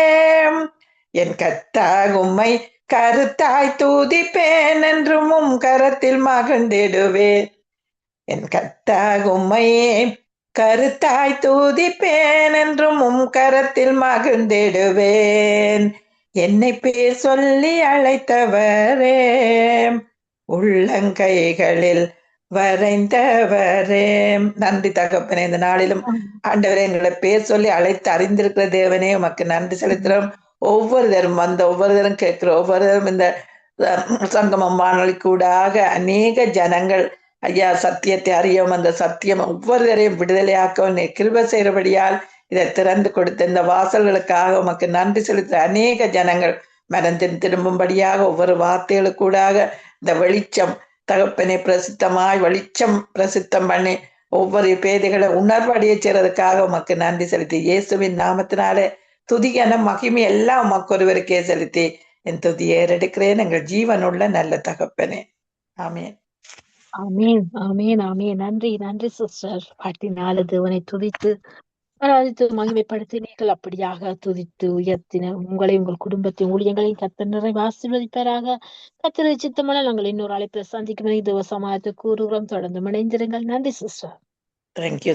என் கர்த்தாய் உம்மை கருத்தாய் தூதிப்பேன் என்றும் உம் கரத்தில் மகிழ்ந்திடுவேன் என் கர்த்தாய் உம்மை கருத்தாய் தூதிப்பேன் என்றும் உம் கரத்தில் மகிழ்ந்திடுவேன் என்னை பேர் சொல்லி அழைத்தவரே உள்ளங்கைகளில் வரைந்தவரே நன்றி தகப்பனே இந்த நாளிலும் ஆண்டவரே எங்களை பேர் சொல்லி அழைத்து அறிந்திருக்கிற தேவனே உமக்கு நன்றி செலுத்துகிறோம் ஒவ்வொருத்தரும் ஒவ்வொருத்தரும் கேட்கிற ஒவ்வொருத்தரும் இந்த சங்கமம் வானொலி கூடாக அநேக ஜனங்கள் ஐயா சத்தியத்தை அறியும் அந்த சத்தியம் ஒவ்வொருவரையும் விடுதலையாக்க கிருபை செய்கிறபடியால் இதை திறந்து கொடுத்த இந்த வாசல்களுக்காக உமக்கு நன்றி செலுத்த அநேக ஜனங்கள் மனந்தின் திரும்பும்படியாக ஒவ்வொரு வார்த்தைகளுக்கூடாக இந்த வெளிச்சம் தகப்பனை பிரசித்தமாய் வெளிச்சம் பிரசித்தம் பண்ணி ஒவ்வொரு பேதைகளை உணர்வடைய செய்யறதுக்காக உமக்கு நன்றி செலுத்தி இயேசுவின் நாமத்தினாலே துதியான மகிமை எல்லாம் உமக்கு ஒருவருக்கே செலுத்தி என் துதியை ஏறெடுக்கிறேன் எங்கள் ஜீவனுள்ள நல்ல தகப்பனே ஆமேன் ஆமேன் ஆமேன் ஆமேன் நன்றி நன்றி சிஸ்டர் பாட்டினால தேவனை துதித்து ஆராதித்து மகிமைப்படுத்தினீர்கள் அப்படியாக துதித்து உயர்த்தின உங்களை உங்கள் குடும்பத்தின் ஊழியங்களையும் கர்த்தர் நிறைவு ஆசீர்வதிப்பாராக கர்த்தரை சித்தமான நாங்கள் இன்னொரு அழைப்பில் சந்திக்கும் வரை தேவ சமாயத்தை கூறுகிறோம் தொடர்ந்து இணைந்திருங்கள் நன்றி சிஸ்டர்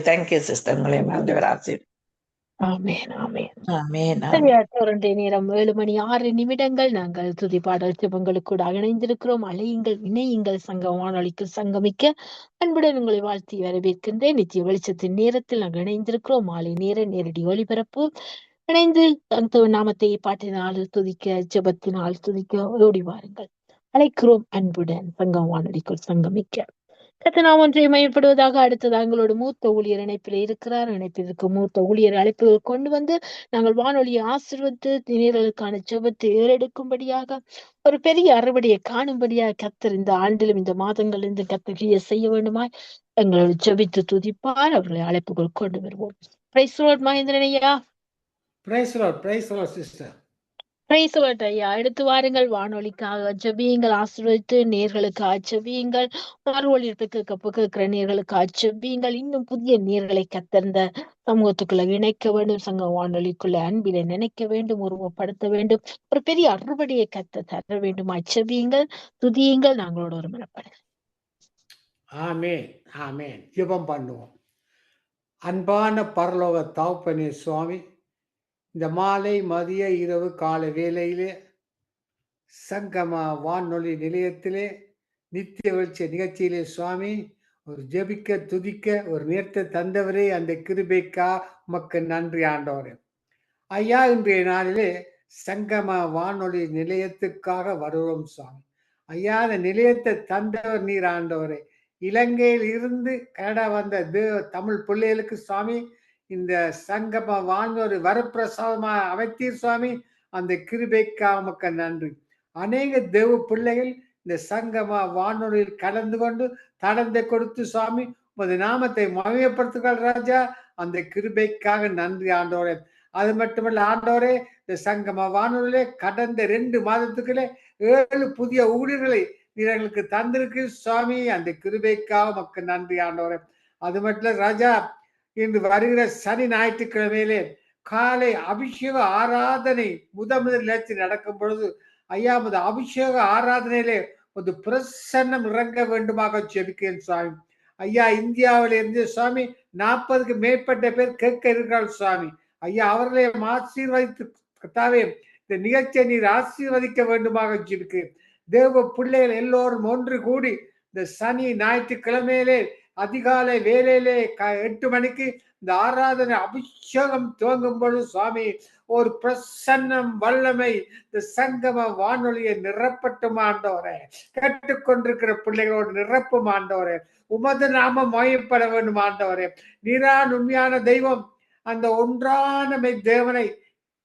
தேங்க்யூ சிஸ்டர் உங்களையும் ஆண்டவர் ஆசீர்வதிப்பாராக. ஆமென், ஆமென். ஆமென், சரியா ஆமென். தொடர்ந்து நேரம் 7:06 நாங்கள் துதி பாடல் ஜெபங்களுக்கூட இணைந்திருக்கிறோம். அழையுங்கள், இணையுங்கள், சங்க வானொலிக்கு சங்கமிக்க அன்புடன் உங்களை வாழ்த்தி வரவேற்கின்றேன். நித்திய வெளிச்சத்தின் நேரத்தில் நாங்கள் இணைந்திருக்கிறோம். மாலை நேர நேரடி ஒளிபரப்பு இணைந்து அந்த நாமத்தை பாட்டினால் துதிக்க, ஜெபத்தினால் துதிக்க ஓடி வாருங்கள். அழைக்கிறோம் அன்புடன் சங்கம் வானொலிக்குள் சங்கமிக்க. கர்த்தர் ஒன்றை மையப்படுவதாக. அடுத்ததாக எங்களோட மூத்த ஊழியர் இணைப்பில் இருக்கிறார். இணைப்பிற்கு மூத்த ஊழியர் அழைப்புகள் கொண்டு வந்து நாங்கள் வானொலியை ஆசீர்வதித்து நேயர்களுக்கான ஜெபத்தை ஏறெடுக்கும்படியாக ஒரு பெரிய அறுவடையை காணும்படியாக கர்த்தர் இந்த ஆண்டிலும் இந்த மாதங்களிலும் கர்த்தர் செய்ய வேண்டுமாய் எங்களோடு ஜெபித்து துதிப்பார். அவர்களை அழைப்புகள் கொண்டு வருவோம். பிரைஸ் லார்ட் மகேந்திரன் ஐயா. Praise Lord sister. Praise Lord ஐயா. எடுத்து வாருங்கள், வானொலிக்காக ஜெபியுங்கள், ஆசீர்வதித்து நேர்களுக்காக ஜெபியுங்கள், மறு ஒளிபரப்பு கேட்கிற நேர்களுக்காக ஜெபியுங்கள். இன்னும் புதிய நேர்களை கத்தர்ந்த சமூகத்துக்குள்ள இணைக்க வேண்டும், சங்க வானொலிக்குள்ள அன்பில நினைக்க வேண்டும், உருவப்படுத்த வேண்டும், ஒரு பெரிய அறுவடையை கத்த தர வேண்டுமா ஜெபியுங்கள், துதியுங்கள். நாங்களோட ஒரு மனப்படு. ஆமென், ஆமென். ஜெபம் பண்ணுவோம். அன்பான பரலோக தகப்பனே சுவாமி, இந்த மாலை, மதிய, இரவு, கால வேளையிலே சங்கம வானொலி நிலையத்திலே நித்திய வெளிச்ச நிகழ்ச்சியிலே சுவாமி ஒரு ஜெபிக்க துதிக்க ஒரு நேர்த்த தந்தவரே, அந்த கிருபைக்கா உமக்கு நன்றி ஆண்டவரே. ஐயா, இன்றைய நாளிலே சங்கம வானொலி நிலையத்துக்காக வருவோம் சுவாமி. ஐயா, அந்த நிலையத்தை தந்தவர் நீர் ஆண்டவரே. இலங்கையில் இருந்து கனடா வந்த தமிழ் பிள்ளைகளுக்கு சுவாமி இந்த சங்கம வானொலி வரப்பிரசாதமா அமைத்தீர் சுவாமி. அந்த கிருபைக்கா உமக்கு நன்றி. அநேக தேவ பிள்ளைகள் இந்த சங்கம வானொலியில் கலந்து கொண்டு தடந்தை கொடுத்து சுவாமி உமது நாமத்தை மகிமைப்படுத்துங்கள் ராஜா. அந்த கிருபைக்காக நன்றி ஆண்டவரே. அது மட்டுமல்ல ஆண்டவரே, இந்த சங்கம வானொலியிலே கடந்த 2 மாதத்துக்குள்ளே 7 புதிய ஊழியர்களை நீர் எங்களுக்கு தந்திருக்கு சுவாமி. அந்த கிருபைக்காக உமக்கு நன்றி ஆண்டவரே. அது மட்டும் ராஜா, இன்று வருகிற சனி ஞாயிற்றுக்கிழமையிலே காலை அபிஷேக ஆராதனை முதல் நடக்கும் பொழுது ஐயா, அந்த அபிஷேக ஆராதனையிலே ஒரு பிரசன்னம் இறங்க வேண்டுமாக ஜெபிக்கிறேன் சுவாமி. ஐயா, இந்தியாவில இருந்து சுவாமி 40க்கு மேற்பட்ட பேர் கேட்க இருக்கிறார்கள் சுவாமி. ஐயா, அவர்களை ஆசீர்வதித்து கர்த்தாவே இந்த நிகழ்ச்சியை நீர் ஆசீர்வதிக்க வேண்டுமாக ஜெபிக்கிறேன். தேவ பிள்ளைகள் எல்லோரும் ஒன்று கூடி இந்த சனி ஞாயிற்றுக்கிழமையிலே அதிகாலை வேலையிலே 8 மணிக்கு இந்த ஆராதனை அபிஷேகம் துவங்கும் பொழுது சுவாமி ஒரு பிரசன்னம் வல்லமை இந்த சங்கம வானொலியை நிரப்பட்டும் ஆண்டவரே. கேட்டுக்கொண்டிருக்கிற பிள்ளைகளோடு நிரப்பும் ஆண்டவரே. உமது நாமம் மகிமைப்பட வேண்டும் ஆண்டவரே. நீரான் உண்மையான தெய்வம், அந்த ஒன்றான தேவனை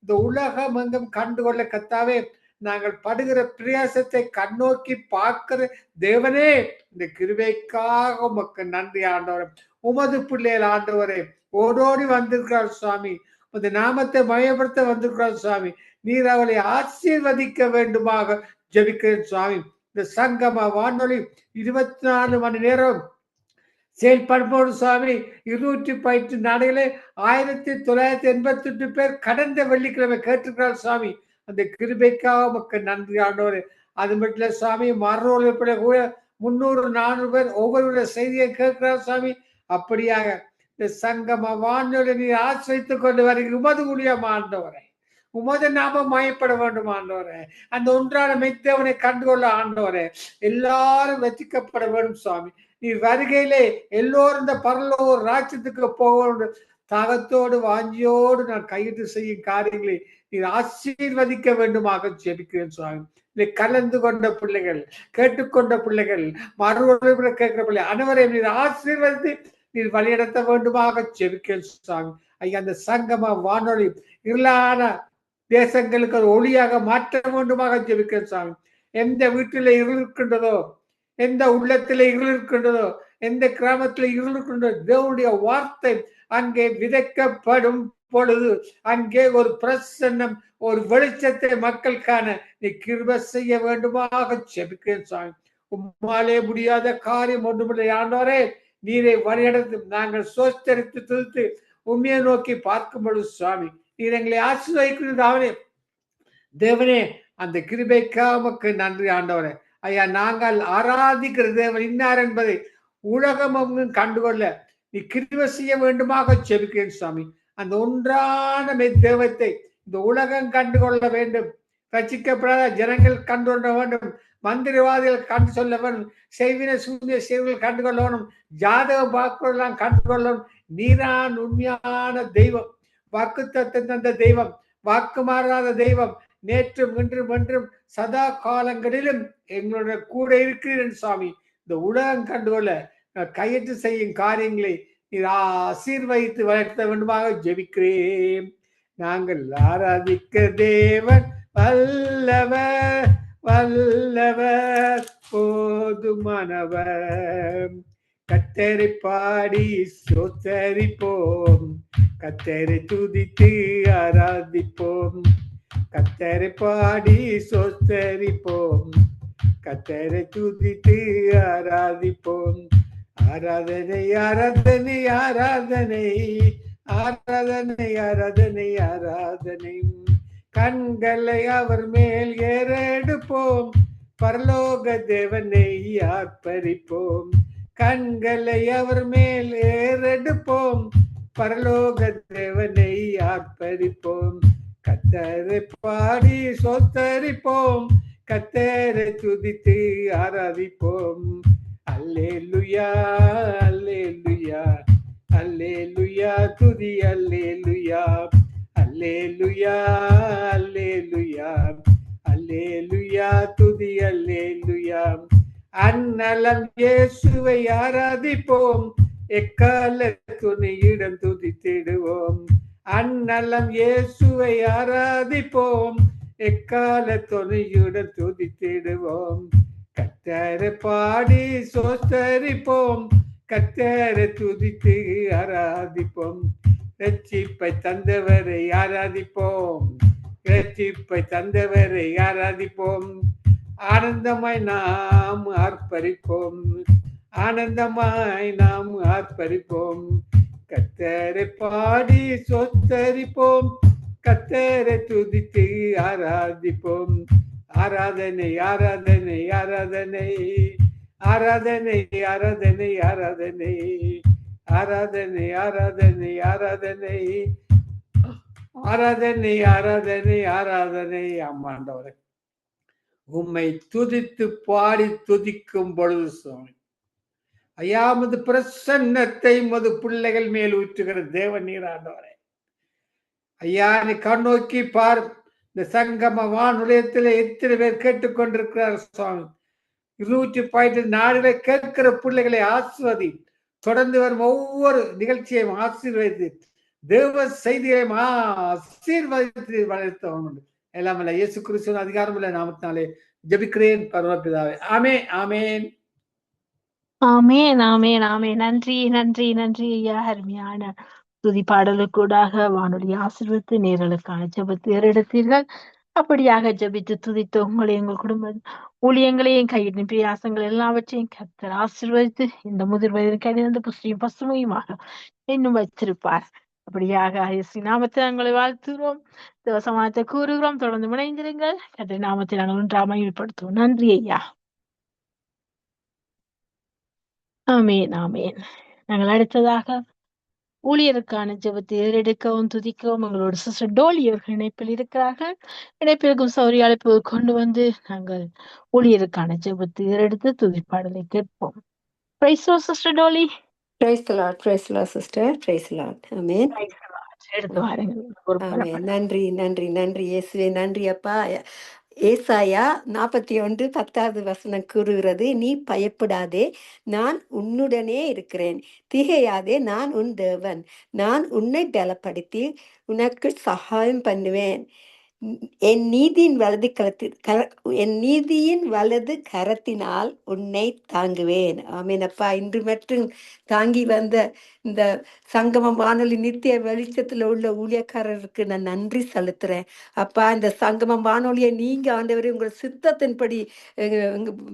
இந்த உலகம் எங்கும் கண்டுகொள்ள கத்தாவே நாங்கள் படுகிற பிரயாசத்தை கண்ணோக்கி பார்க்கிற தேவனே, இந்த கிருபைக்காக உமக்கு நன்றி ஆண்டவரே. உமது பிள்ளைகள் ஆண்டவரே ஓடோடி வந்திருக்கிறார் சுவாமி. உமது நாமத்தை மயப்படுத்த வந்திருக்கிறார் சுவாமி. நீர் அவளை ஆசீர்வதிக்க வேண்டுமாக ஜெபிக்கிறேன் சுவாமி. இந்த சங்கம வானொலி 24 மணி நேரம் செயல்படும்போது சுவாமி 218 நாடுகளே 1988 பேர் கடந்த வெள்ளிக்கிழமை கேட்டிருக்கிறார் சுவாமி. அந்த கிருபைக்காக உமக்கு நன்றி ஆண்டவரே. அது மட்டும் இல்ல சுவாமி, மறுபடிய கூட 300-400 பேர் ஒவ்வொரு செய்தியை கேட்கிறார் சுவாமி. அப்படியாக இந்த சங்கம வானொலி நீர் ஆசிரித்துக் கொண்டு வருகிற உமது ஊழியம் ஆண்டவரே. உமது நாம மயப்பட வேண்டும் ஆண்டவரே. அந்த ஒன்றான மெய்த்தேவனை கண்டுகொள்ள ஆண்டவரே. எல்லாரும் வெற்றிக்கப்பட வேண்டும் சுவாமி. நீ வருகையிலே எல்லோரும் இந்த பரலோக ராஜ்யத்துக்கு போக வேண்டும் தாகத்தோடு வாஞ்சியோடு நான் கையிட்டு செய்யும் காரியங்களை நீர் ஆசீர்வதிக்க வேண்டுமாக ஜெபிக்கிறேன் சுவாமி. நீ கலந்து கொண்ட பிள்ளைகள், கேட்டுக்கொண்ட பிள்ளைகள், மறுபடியும் கேட்கிற பிள்ளைகள் அனைவரையும் நீர் ஆசீர்வதித்து நீர் வழிநடத்த வேண்டுமாக ஜெபிக்கிறேன் சுவாமி. ஐயா, அந்த சங்கம வானொலி இருளான தேசங்களுக்கு ஒரு ஒளியாக மாற்ற வேண்டுமாக ஜெபிக்கிறேன் சுவாமி. எந்த வீட்டில இருள் இருக்கின்றதோ, எந்த உள்ளத்துல இருள் இருக்கின்றதோ, எந்த கிராமத்துல இருள் இருக்கின்றதோ, தேவனுடைய வார்த்தை அங்கே விதைக்கப்படும் பொழுது அங்கே ஒரு பிரசன்னம், ஒரு வெளிச்சத்தை மக்கள் காண நீ கிருபை செய்ய வேண்டுமாக ஜெபிக்கிறேன் சுவாமி. உம்மாலே முடியாத காரியம் ஒன்றுமில்லை ஆண்டவரே. நீரை வழிநடத்து நாங்கள் சோஸ்தரித்து துதித்து உண்மையை நோக்கி பார்க்கும் பொழுது சுவாமி நீர் எங்களை ஆசீர்வதிக்கிறது தேவனே. அந்த கிருபைக்காக உமக்கு நன்றி ஆண்டவரே. ஐயா, நாங்கள் ஆராதிக்கிற தேவன் இன்னார் என்பதை உலகம் கண்டுகொள்ள நீ கிருபை செய்ய வேண்டுமாக ஜெபிக்கிறேன் சுவாமி. அந்த ஒன்றான தெய்வத்தை இந்த உலகம் கண்டுகொள்ள வேண்டும். ரட்சிக்கப்படாத ஜனங்கள் கண்டுகொள்ள வேண்டும். மந்திரவாதிகள் கண்டு சொல்ல வேண்டும். செய்வின சூரிய செய்வர்கள் கண்டுகொள்ள வேண்டும். ஜாதக வாக்குலாம் கண்டுகொள்ளணும். நீரான் உண்மையான தெய்வம், வாக்கு தந்த தெய்வம், வாக்கு மாறாத தெய்வம், நேற்றும் இன்றும் என்றும் சதா காலங்களிலும் எங்களுடைய கூட இருக்கிறேன் சுவாமி. இந்த உலகம் கண்டுகொள்ள கையெட்டு செய்யும் காரியங்களை நீர் ஆசீர்வதித்து வளர்த்த வேண்டுமாக ஜெபிக்கிறேன். நாங்கள் ஆராதிக்க தேவன் வல்லவர், வல்லவர், போதுமானவர். கத்தரை பாடி சோத்தரிப்போம், கத்தரை துதித்து ஆராதிப்போம். கத்தரை பாடி சோத்தரிப்போம், கத்தரை துதித்து ஆராதிப்போம். ஆராதனை ஆராதனை ஆராதனை ஆராதனை ஆராதனை ஆராதனை. கண்களை அவர் மேல் ஏறெடுப்போம், பரலோக தேவனை ஆர்ப்பரிப்போம். கண்களை அவர் மேல் ஏறெடுப்போம், பரலோக தேவனை ஆர்ப்பரிப்போம். கத்தரை பாடி சோத்தரிப்போம், கத்தரை துதித்து ஆராதிப்போம். அல்லேலுயா அல்லேலுயா அல்லேலுயா துதி அல்லேலுயா அல்லேலுயா அல்லேலுயா அல்லேலுயா துதி அல்லேலுயா. அந்நலம் இயேசுவை ஆராதிப்போம், எக்கால துணியிடம் துதித்திடுவோம். அந்நலம் இயேசுவை ஆராதிப்போம், எக்கால துணியுடன் துதித்திடுவோம். கத்தரை பாடி சோத்தரிப்போம், கத்தரை துதித்து ஆராதிப்போம். ரட்சிப்பை தந்தவரை ஆராதிப்போம், ரட்சிப்பை தந்தவரை ஆராதிப்போம். ஆனந்தமாய் நாம் ஆர்ப்பரிப்போம், ஆனந்தமாய் நாம் ஆர்ப்பரிப்போம். கத்தரை பாடி சோத்தரிப்போம், கத்தரை துதித்து ஆராதிப்போம். ஆராதனை ஆராதனை ஆராதனை ஆராதனை ஆராதனை ஆராதனை ஆராதனை ஆராதனை ஆராதனை ஆராதனை ஆராதனை ஆராதனை. ஆமாண்டவரே, உம்மை துதித்து பாடி துதிக்கும் பொழுது சுவாமி ஐயா, மது பிரசன்னத்தை மது பிள்ளைகள் மேல் ஊற்றுகிற தேவன் நீராண்டவரே. ஐயா, நீ கண்ணோக்கி பார், இந்த சங்கம வானுலயத்தில் எத்தனை பேர் கேட்டுக்கொண்டிருக்கிறார் சுவாமி. 214 நாடுகளை கேட்கிற பிள்ளைகளை ஆசிர்வதி. தொடர்ந்து வரும் ஒவ்வொரு நிகழ்ச்சியையும் ஆசீர்வதித்து, தேவ செய்தியையும் ஆசீர்வதித்து வளர்த்தவன் எல்லாம் இல்ல இயேசு கிறிஸ்துவின் அதிகாரமுள்ள நாமத்தினாலே ஜெபிக்கிறேன் பரமபிதாவே. ஆமென் ஆமென் ஆமென் ஆமென் ஆமென். நன்றி நன்றி நன்றி ஐயா. அருமையான துதி பாடலுக்கூடாக வானொலி ஆசீர்வதித்து நேரலுக்கான ஜெபத்தை ஏறெடுத்தீர்கள். அப்படியாக ஜெபித்து துதித்து உங்களை, எங்கள் குடும்ப ஊழியங்களையும், கையிடும் பிரியாசங்கள் எல்லாவற்றையும் கர்த்தர் ஆசீர்வதித்து இந்த முதிர் வயதில் கடிந்த புஷ்டியும் பசுமையுமாக இன்னும் வைத்திருப்பார். அப்படியாக இயேசு நாமத்தில் உங்களை வாழ்த்துகிறோம், தேவசமானத்தை கூறுகிறோம். தொடர்ந்து இணைந்திருங்கள். கர்த்தருடைய நாமத்தை நாங்கள் ஒன்றாக மகிமைப்படுத்துவோம். நன்றி ஐயா. ஆமென் ஆமென். நாங்கள் அடுத்ததாக ஊழியருக்கான ஜெபத்தை ஏறெடுக்கவும் துதிக்கவும் எங்களோட சிஸ்டர் டோலி அவர்கள் இணைப்பில் இருக்கிறார்கள். இணைப்பிற்கும் சௌரிய அழைப்பு கொண்டு வந்து நாங்கள் ஊழியருக்கான ஜெபத்தை ஏறெடுத்து துதிப்பாடலை கேட்போம். Praise Lord sister Dolly. Praise the Lord, sister. Praise the Lord. Amen. Praise Lord. எடுத்து வாருங்கள். ஒரு Amen. பலப்பட. நன்றி நன்றி நன்றி இயேசுவே, நன்றி அப்பா. ஏசாயா 41:10 கூறுகிறது, நீ பயப்படாதே, நான் உன்னுடனே இருக்கிறேன், திகையாதே, நான் உன் தேவன், நான் உன்னை பலப்படுத்தி உனக்கு சகாயம் பண்ணுவேன், என் நீதியின் வலது கரத்தினால் உன்னை தாங்குவேன். ஆமென் அப்பா. இன்று மற்றும் தாங்கி வந்த இந்த சங்கமம் வானொலி நித்திய வெளிச்சத்துல உள்ள ஊழியக்காரருக்கு நான் நன்றி செலுத்துறேன் அப்பா. இந்த சங்கமம் வானொலியை நீங்க ஆண்டவரே உங்களோட சித்தத்தின்படி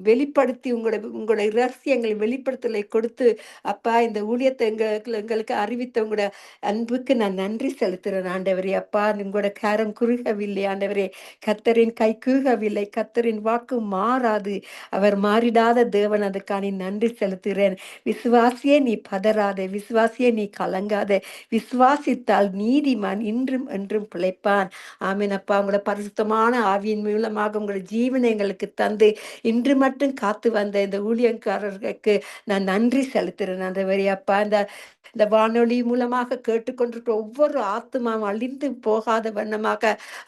வெளிப்படுத்தி உங்களோட ரகசியங்களை வெளிப்படுத்தலை கொடுத்து அப்பா, இந்த ஊழியத்தை எங்களுக்கு அறிவித்த உங்களோட அன்புக்கு நான் நன்றி செலுத்துறேன் ஆண்டவரே அப்பா. உங்களோட கரம் குறுகவில்லை ஆண்டவரே, கர்த்தரின் கை குறுகவில்லை, கர்த்தரின் வாக்கு மாறாது, அவர் மாறிடாத தேவன். அதுக்கான நன்றி செலுத்துகிறேன். விசுவாசியே நீ பதறாதே, விசுவாசி விசுவாசியை நீ கலங்காத, விசுவாசித்தால் நீதிமான் இன்றும் என்றும் பிழைப்பான். ஆமீன் அப்பா. உங்களோட பரிசுத்தமான ஆவியின் மூலமாக உங்களோட ஜீவனை எங்களுக்கு தந்து இன்று மட்டும் காத்து வந்த இந்த ஊழியக்காரர்களுக்கு நான் நன்றி செலுத்துறேன். அந்த வரி அப்பா, இந்த வானொலி மூலமாக கேட்டுக்கொண்டிருக்கிற ஒவ்வொரு ஆத்மாவும் அழிந்து போகாத வண்ணமாக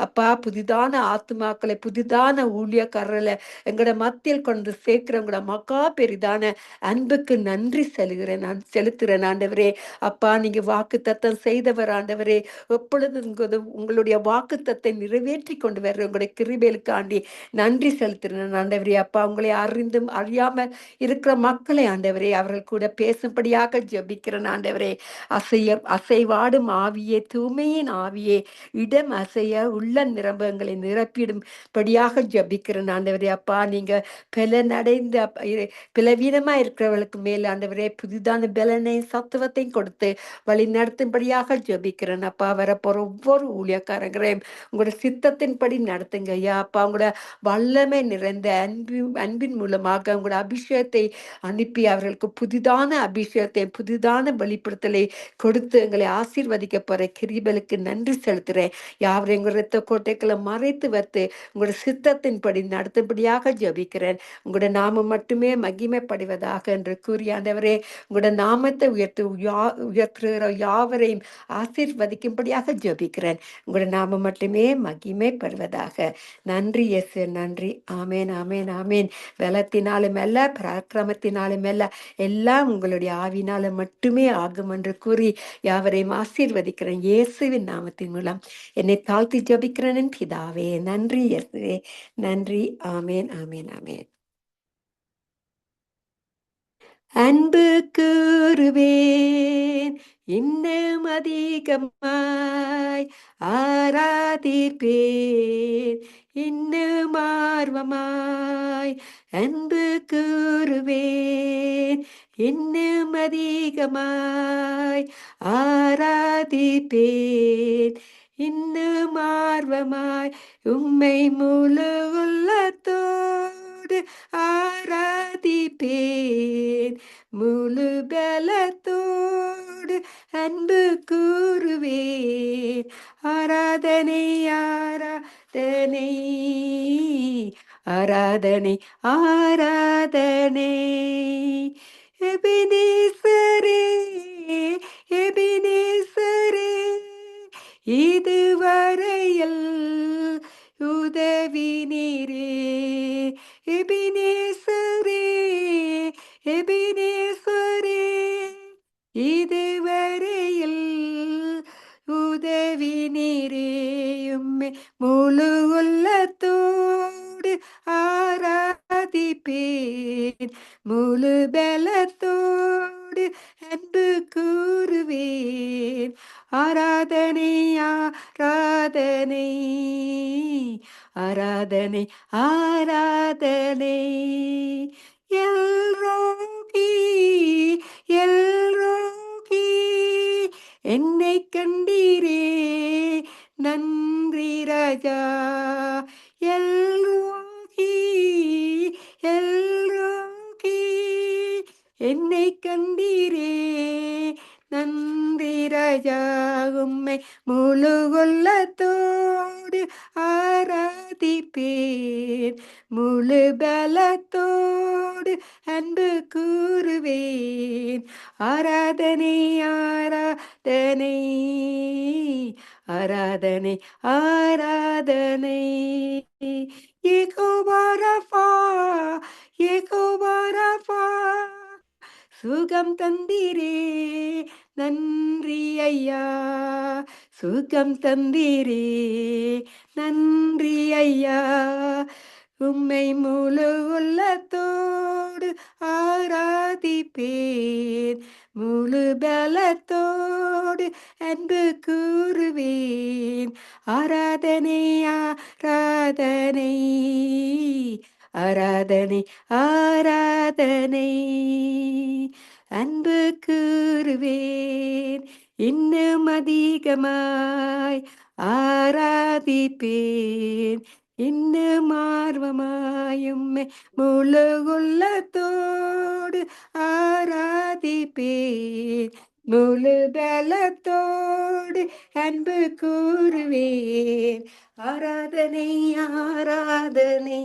அப்பா, புதிதான ஆத்மாக்களை, புதிதான ஊழியக்காரர்களை எங்களோட மத்தியில் கொண்டு சேர்க்கிற உங்களோட மக்கா பெரிதான அன்புக்கு நன்றி செலுத்துகிறேன் ஆண்டவரே. அப்பா, நீங்க வாக்கு தத்தம் செய்தவர் ஆண்டவரே. எப்பொழுதும் உங்களுடைய வாக்கு தத்தை நிறைவேற்றி கொண்டு வர்ற உங்களுடைய கிருபைகளுக்காண்டி நன்றி செலுத்துகிறேன் ஆண்டவரே. அப்பா, உங்களை அறிந்தும் அறியாம இருக்கிற மக்களை ஆண்டவரே அவர்கள் கூட பேசும்படியாக ஜெபிக்கிறேன் ஆண்டவரே. அசைவாடும் ஆவியே, தூய்மையின் ஆவியே, இடம் அசைய உள்ள நிரம்பங்களை நிரப்பிடும்படியாக ஜபிக்கிறேன் ஆண்டவரே. அப்பா, நீங்க பலனடைந்த பலவீனமா இருக்கிறவர்களுக்கு மேல் ஆண்டவரே புதிதான பலனையும் சத்துவத்தையும் கொடுத்து வழி நடத்தும்படியாக ஜபிக்கிறேன் அப்பா. வரப்போற ஒவ்வொரு ஊழியக்காரங்களையும் உங்களோட சித்தத்தின்படி நடத்துங்க ஐயா. அப்பா, உங்களோட வல்லமை நிறைந்த அன்பின் மூலமாக உங்களோட அபிஷேகத்தை அனுப்பி அவர்களுக்கு புதிதான அபிஷேகத்தை, புதிதான வெளிப்படுத்தலை கொடுத்து எங்களை ஆசீர்வதிக்க போற கிருபைகளுக்கு நன்றி செலுத்துறேன். யாவரையும் உங்கள் இரத்த கோட்டைகளை மறைத்து வைத்து உங்களோட சித்தத்தின்படி நடத்தும்படியாக ஜபிக்கிறேன். உங்களோட நாமம் மட்டுமே மகிமைப்படுவதாக என்று கூறி ஆண்டவரே, உங்களோட நாமத்தை உயர்த்துகிற யாவரையும் ஆசீர்வதிக்கும்படியாக ஜபிக்கிறேன். உங்களோட நாமம் மட்டுமே மகிமைப்படுவதாக. நன்றி இயேசு, நன்றி. ஆமேன், ஆமேன், ஆமேன். பலத்தினாலும் அல்ல, பராக்கிரமத்தினாலும் அல்ல, எல்லாம் உங்களுடைய ஆவினால மட்டுமே ஆகும் என்று கூறி யாவரையும் ஆசீர்வதிக்கிறேன் இயேசுவின் நாமத்தின் மூலம். என்னை தாழ்த்தி ஜபிக்கிறேன் பிதாவே. நன்றி இயேசுவே, நன்றி. ஆமேன், ஆமேன், ஆமேன். அன்பு கூறுவேன் இன்னும் அதிகமாய், ஆராதிப்பேன் இன்னும் ஆர்வமாய். அன்பு கூறுவேன் இன்னும் அதிகமாய், ஆராதிப்பேன் இன்னும் ஆர்வமாய். உம்மை முழு உள்ளத்தோடு ஆராதிப்பேன், முழு பலத்தோடு அன்பு கூறுவேன். ஆராதனை, ஆராதனை, ஆராதனை, ஆராதனை. எபினேசரே, எபினேசரே, இதுவரையில் உதவி நீரே. எபினேசரே, எபினேசரே, இதுவரையில் உதவி நீரே. உம்மை முழு உள்ளத்தோடு ஆராதிப்பேன், முழு பலத்தோடு அன்பு கூறுவேன். ஆராதனை, ஆராதனை, ஆராதனை, ஆராதனை. எல்ரோகி, எல்ரோகி, என்னை கண்டீரே நன்றி ராஜா. எல்ரோகி, எல்ரோகி, என்னை கண்டீரே நன்றி ராஜா. உம்மை முழு உள்ளத்தோடு ஆராதிப்பேன், முழு பலத்தோடு அன்பு கூறுவேன். ஆராதனை, ஆராதனை, ஆராதனை, ஆராதனை. யெகோவா ரஃபா, யெகோவா ரஃபா, சுகம் தந்தீரே நன்றி ஐயா. சுகம் தந்தீரே நன்றி ஐயா. உம்மை முழு உள்ளத்தோடு ஆராதிப்பேன், முழு பலத்தோடு அன்பு கூறுவேன். ஆராதனை, ஆராதனை, ஆராதனை, ஆராதனை. அன்பு கூறுவேன் இன்னும் அதிகமாய், ஆராதிப்பேன் இன்னும் ஆர்வமாயும். முழு உள்ளத்தோடு ஆராதிப்பேன், முழு கூறுவேன். ஆராதனை ஆராதனை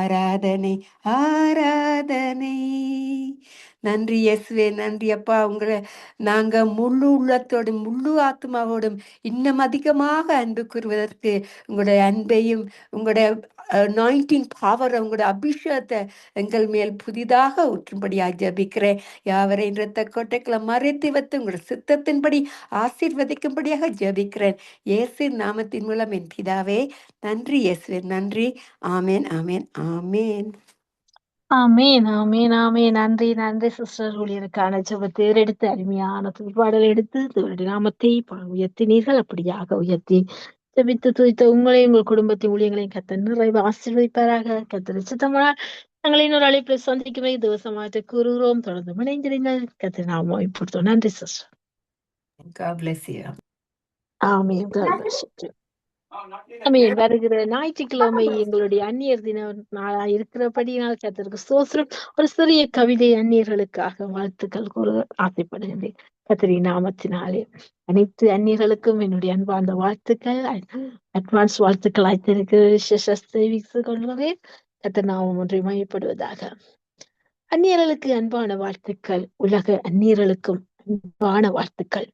ஆராதனை ஆராதனை. நன்றி இயேசுவே, நன்றி அப்பா. உங்களை நாங்க முழு உள்ளத்தோடும் முழு ஆத்மாவோடும் இன்னும் அதிகமாக அன்பு கூறுவதற்கு உங்களுடைய அன்பையும் உங்களுடைய அனாயிண்டிங் பவர், உங்களுடைய அபிஷேகத்தை எங்கள் மேல் புதிதாக ஊற்றும்படியாக ஜெபிக்கிறேன். யாவரையும் இரத்த கோட்டைக்குள்ள மறைத்து வைத்து உங்களுடைய சித்தத்தின்படி ஆசீர்வதிக்கும்படியாக ஜெபிக்கிறேன். இயேசு நாமத்தின் மூலம் என் பிதாவே. நன்றி இயேசுவே, நன்றி. ஆமேன், ஆமேன், ஆமேன். ஆமேன், ஆமேன், ஆமேன். நன்றி, நன்றி சிஸ்டர். ஊழியருக்கான ஜெபத்தை எடுத்து அருமையான துதிப்பாடல் எடுத்து தேவனுடைய நாமத்தை உயர்த்தினீர்கள். அப்படியாக உயர்த்தி ஜெபித்து துதித்த உங்களையும் உங்கள் குடும்பத்தின் ஊழியங்களையும் கர்த்தர் நிறைவு ஆசீர்வதிப்பாராக. கர்த்தர் சித்தமானால் நாங்கள் இன்னொரு அழைப்பில் சந்திக்குமே திவசமாக கூறுகிறோம். தொடர்ந்து இணைந்திருங்கள். கர்த்தர் நாம இப்பொழுது. நன்றி sister. God bless you. Amen. God bless you. ஆமேன். வருகிற ஞாயிற்றுக்கிழமை எங்களுடைய அந்நியர் தின நாளா இருக்கிறபடியால் கர்த்தருக்கு ஸ்தோத்திரம். ஒரு சிறிய கவிதை அந்நியர்களுக்காக வாழ்த்துக்கள் கூற ஆசைப்படுகின்றேன். கர்த்தரின் நாமத்தினாலே அனைத்து அந்நியர்களுக்கும் என்னுடைய அன்பார்ந்த வாழ்த்துக்கள், அட்வான்ஸ் வாழ்த்துக்கள் தெரிவித்துக் கொள்கிறேன். கர்த்தர் நாமம் ஒன்றை மையப்படுவதாக. அந்நியர்களுக்கு அன்பான வாழ்த்துக்கள். உலக அந்நியர்களுக்கும் அன்பான வாழ்த்துக்கள்.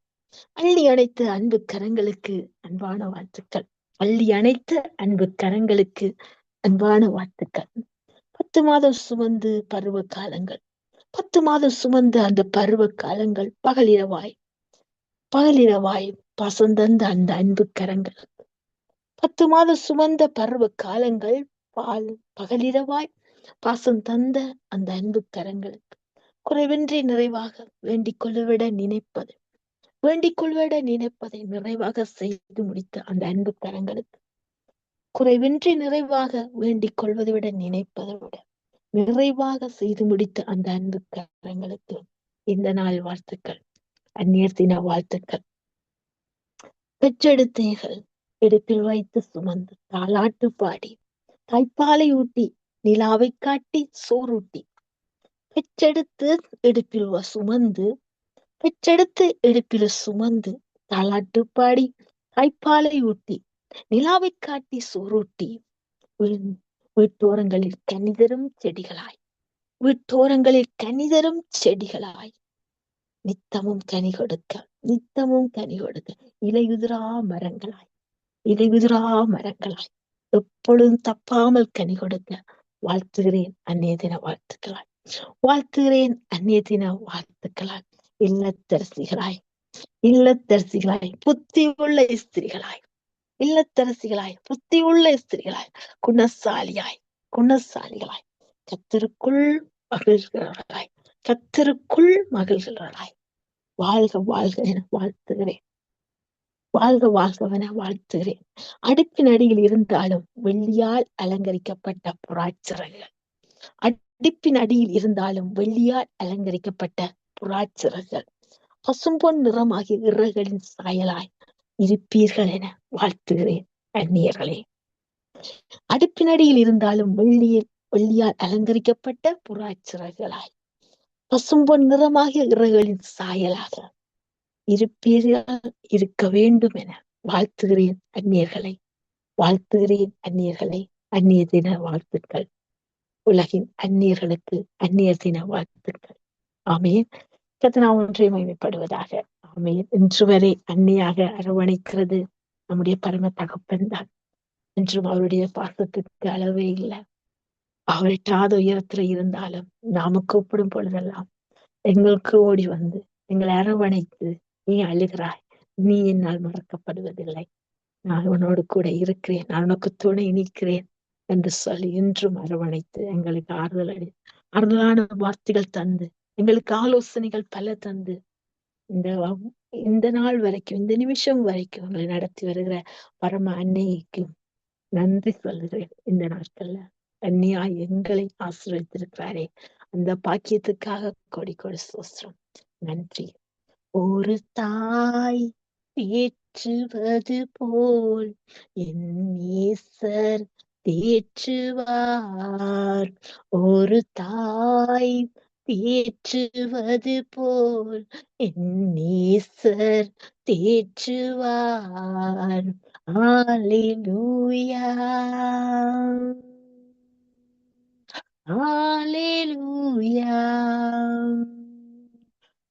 அள்ளி அணைத்த அன்பு கரங்களுக்கு அன்பான வாழ்த்துக்கள். அள்ளி அணைத்த அன்பு கரங்களுக்கு அன்பான வாழ்த்துக்கள். 10 மாதம் சுமந்து பருவ காலங்கள், 10 மாதம் சுமந்த அந்த பருவ காலங்கள் பகலிரவாய் பாசந்தந்த அந்த அன்பு கரங்கள். 10 மாதம் சுமந்த பருவ காலங்கள் பகலிரவாய் பாசம் தந்த அந்த அன்பு கரங்களுக்கு குறைவின்றி நிறைவாக வேண்டிக் கொள்வட நினைப்பதை நிறைவாக செய்து முடித்த அந்த அன்பு கரங்களுக்கு, குறைவின்றி நிறைவாக வேண்டிக் கொள்வதை விட நினைப்பதை விட நிறைவாக செய்து முடித்த அந்த அன்பு கரங்களுக்கு இந்த நாள் வாழ்த்துக்கள், அந்நியர் தின வாழ்த்துக்கள். பெற்றெடுத்தீர்கள், இடுப்பில் வைத்து சுமந்து தாலாட்டு பாடி தாய்ப்பாலை ஊட்டி நிலாவை காட்டி சோறூட்டி, பெற்றெடுத்து இடுப்பில் சுமந்து தாலாட்டு பாடி தாய்ப்பாலை ஊட்டி நிலாவை காட்டி சோறூட்டி, வீட்டோரங்களில் கனிதரும் செடிகளாய் நித்தமும் கனி கொடுக்க இலையுதிரா மரங்களாய் எப்பொழுதும் தப்பாமல் கனி கொடுக்க வாழ்த்துகிறேன் அந்நிய தின வாழ்த்துக்களாய். இல்லத்தரசிகளாய் புத்தி உள்ள ஸ்திரீகளாய் குணசாலிகளாய் கர்த்தருக்குள் மகிழ்கிறவர்களாய் வாழ்க என வாழ்த்துகிறேன். அடுப்பின் அடியில் இருந்தாலும் வெள்ளியால் அலங்கரிக்கப்பட்ட புறாச்சிறகுகள் பசும்பொன் நிறமாகிய இறகுகளின் சாயலாய் இருப்பீர்கள் என வாழ்த்துகிறேன் அந்நியர்களே. அடுப்பினடியில் இருந்தாலும் வெள்ளியால் அலங்கரிக்கப்பட்ட புறாச்சிறகுகளாய் பசும்பொன் நிறமாகிய இறகுகளின் சாயலாக இருக்க வேண்டும் என வாழ்த்துகிறேன் அந்நியர்களை. அந்நிய தின வாழ்த்துக்கள். உலகின் அந்நியர்களுக்கு அந்நியர் தின வாழ்த்துக்கள். ஆமேன். கர்த்தர் ஒன்றை மகிமைப்படுவதாக. ஆமேன். இன்று வரை அன்னியாக அரவணைக்கிறது நம்முடைய பரம தகப்பன் தான். என்றும் அவருடைய பாசத்துக்கு அளவே இல்லை. அவர் எட்டாத உயரத்துல இருந்தாலும் நாம கூப்பிடும் பொழுதெல்லாம் எங்களுக்கு ஓடி வந்து எங்களை அரவணைத்து, நீ அழுகிறாய், நீ என்னால் மறக்கப்படுவதில்லை, நான் உன்னோடு கூட இருக்கிறேன், நான் உனக்கு துணை நிற்கிறேன் என்று சொல்லி இன்றும் அரவணைத்து எங்களுக்கு ஆறுதலான வார்த்தைகள் தந்து, எங்களுக்கு ஆலோசனைகள் பல தந்து இந்த நாள் வரைக்கும், இந்த நிமிஷம் வரைக்கும் எங்களை நடத்தி வருகிற பரம அன்னைக்கும் நன்றி சொல்லுகிறேன். இந்த நாட்கள்ல அன்னியாய் எங்களை ஆசீர்வதித்திருக்கிறாரே, அந்த பாக்கியத்துக்காக கொடி ஸ்தோத்திரம். நன்றி. ஒரு தாய் தேற்றுவது போல் என் நேசர் தேற்றுவார். ஒரு தாய் தேற்றுவது போல் என் நேசர் தேற்றுவார். ஹalleluya, ஹalleluya,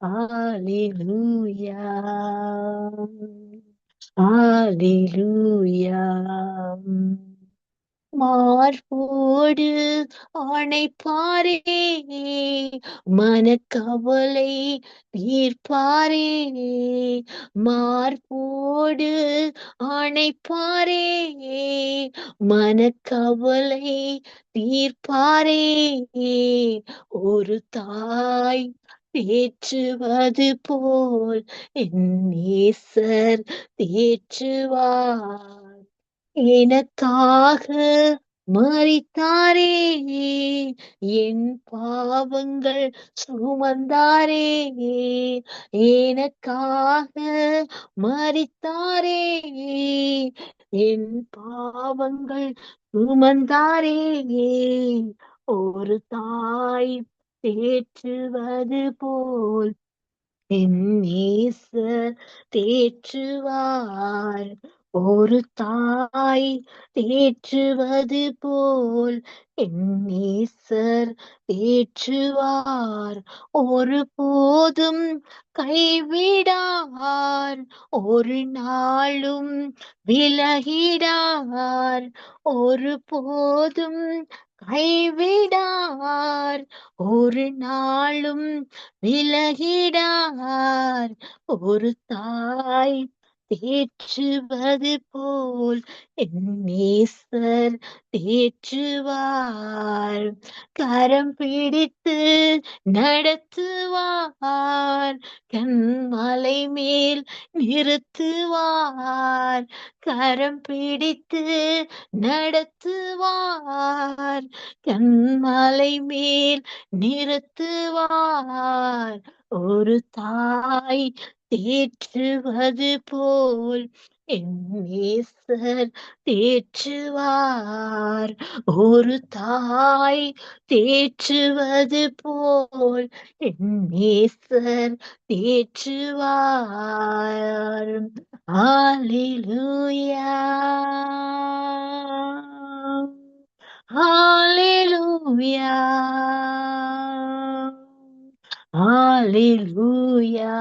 ஹalleluya, ஹalleluya. மார்போடு அணைப்பாரே, மனக்கவலை தீர்ப்பாரே. மார்போடு அணைப்பாரே, மனக்கவலை தீர்ப்பாரே. ஒரு தாய் தேற்றுவது போல் என் நேசர் தேற்றுவார். எனக்காக மரித்தாரே, என் பாவங்கள் சுமந்தாரே. எனக்காக மரித்தாரே, என் பாவங்கள் சுமந்தாரே. ஒரு தாய் தேற்றுவது போல் என் நேசர் தேற்றுவார். ஒரு தாய் தேற்றுவது போல் என் நேசர் தேற்றுவார். ஒரு போதும் கைவிடார், ஒரு நாளும் விலகிடார். ஒரு போதும் கைவிடார், ஒரு நாளும் விலகிடார். ஒரு தாய் தேற்றுவது போல் என் நேசர் தேற்றுவார். கரம் பிடித்து நடத்துவார், கண்மலை மேல் நிறுத்துவார். கரம் பிடித்து நடத்துவார், கண்மலை மேல் நிறுத்துவார். ஒரு தாய் தேற்றுவது போல் என் நேசர் தேற்றுவார். ஒரு தாய் தேற்றுவது போல் என் நேசர் தேற்றுவார். ஹalleluya, ஹalleluya, ஹalleluya,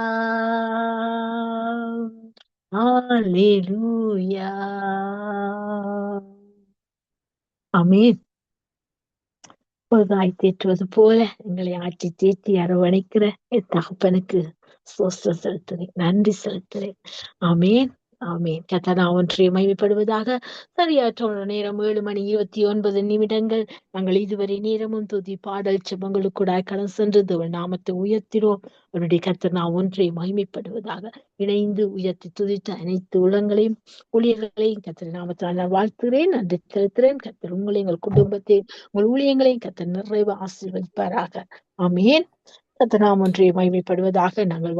ஹalleluya. ஆமென். பொழுதாய் தேற்றுவது போல எங்களை ஆட்சி தேற்றி அரவணைக்கிற என் தகப்பனுக்கு ஸ்தோத்திரம் செலுத்துறேன், நன்றி செலுத்துறேன். ஆமென், ஆமென். கர்த்தர் ஒன்றை மகிமைப்படுவதாக. சரியாற்ற நேரம் 7:29. நாங்கள் இதுவரை நேரமும் துதி பாடல் செபங்களுக்கூட கடன் சென்று தேவன் நாமத்தை உயர்த்தினோம். அவருடைய கர்த்தர் ஒன்றை மகிமைப்படுவதாக. இணைந்து உயர்த்தி துதித்த அனைத்து உள்ளங்களையும் ஊழியர்களையும் கர்த்தர் நாமத்தால் நான் வாழ்த்துகிறேன், நன்றி செலுத்துகிறேன். கர்த்தர் உங்களை, எங்கள் குடும்பத்தை, உங்கள் ஊழியங்களையும் கர்த்தர் நிறைவு ஆசீர்வதிப்பாராக. ஆமென். கர்த்தர் ஒன்றை மகிமைப்படுவதாக. நாங்கள்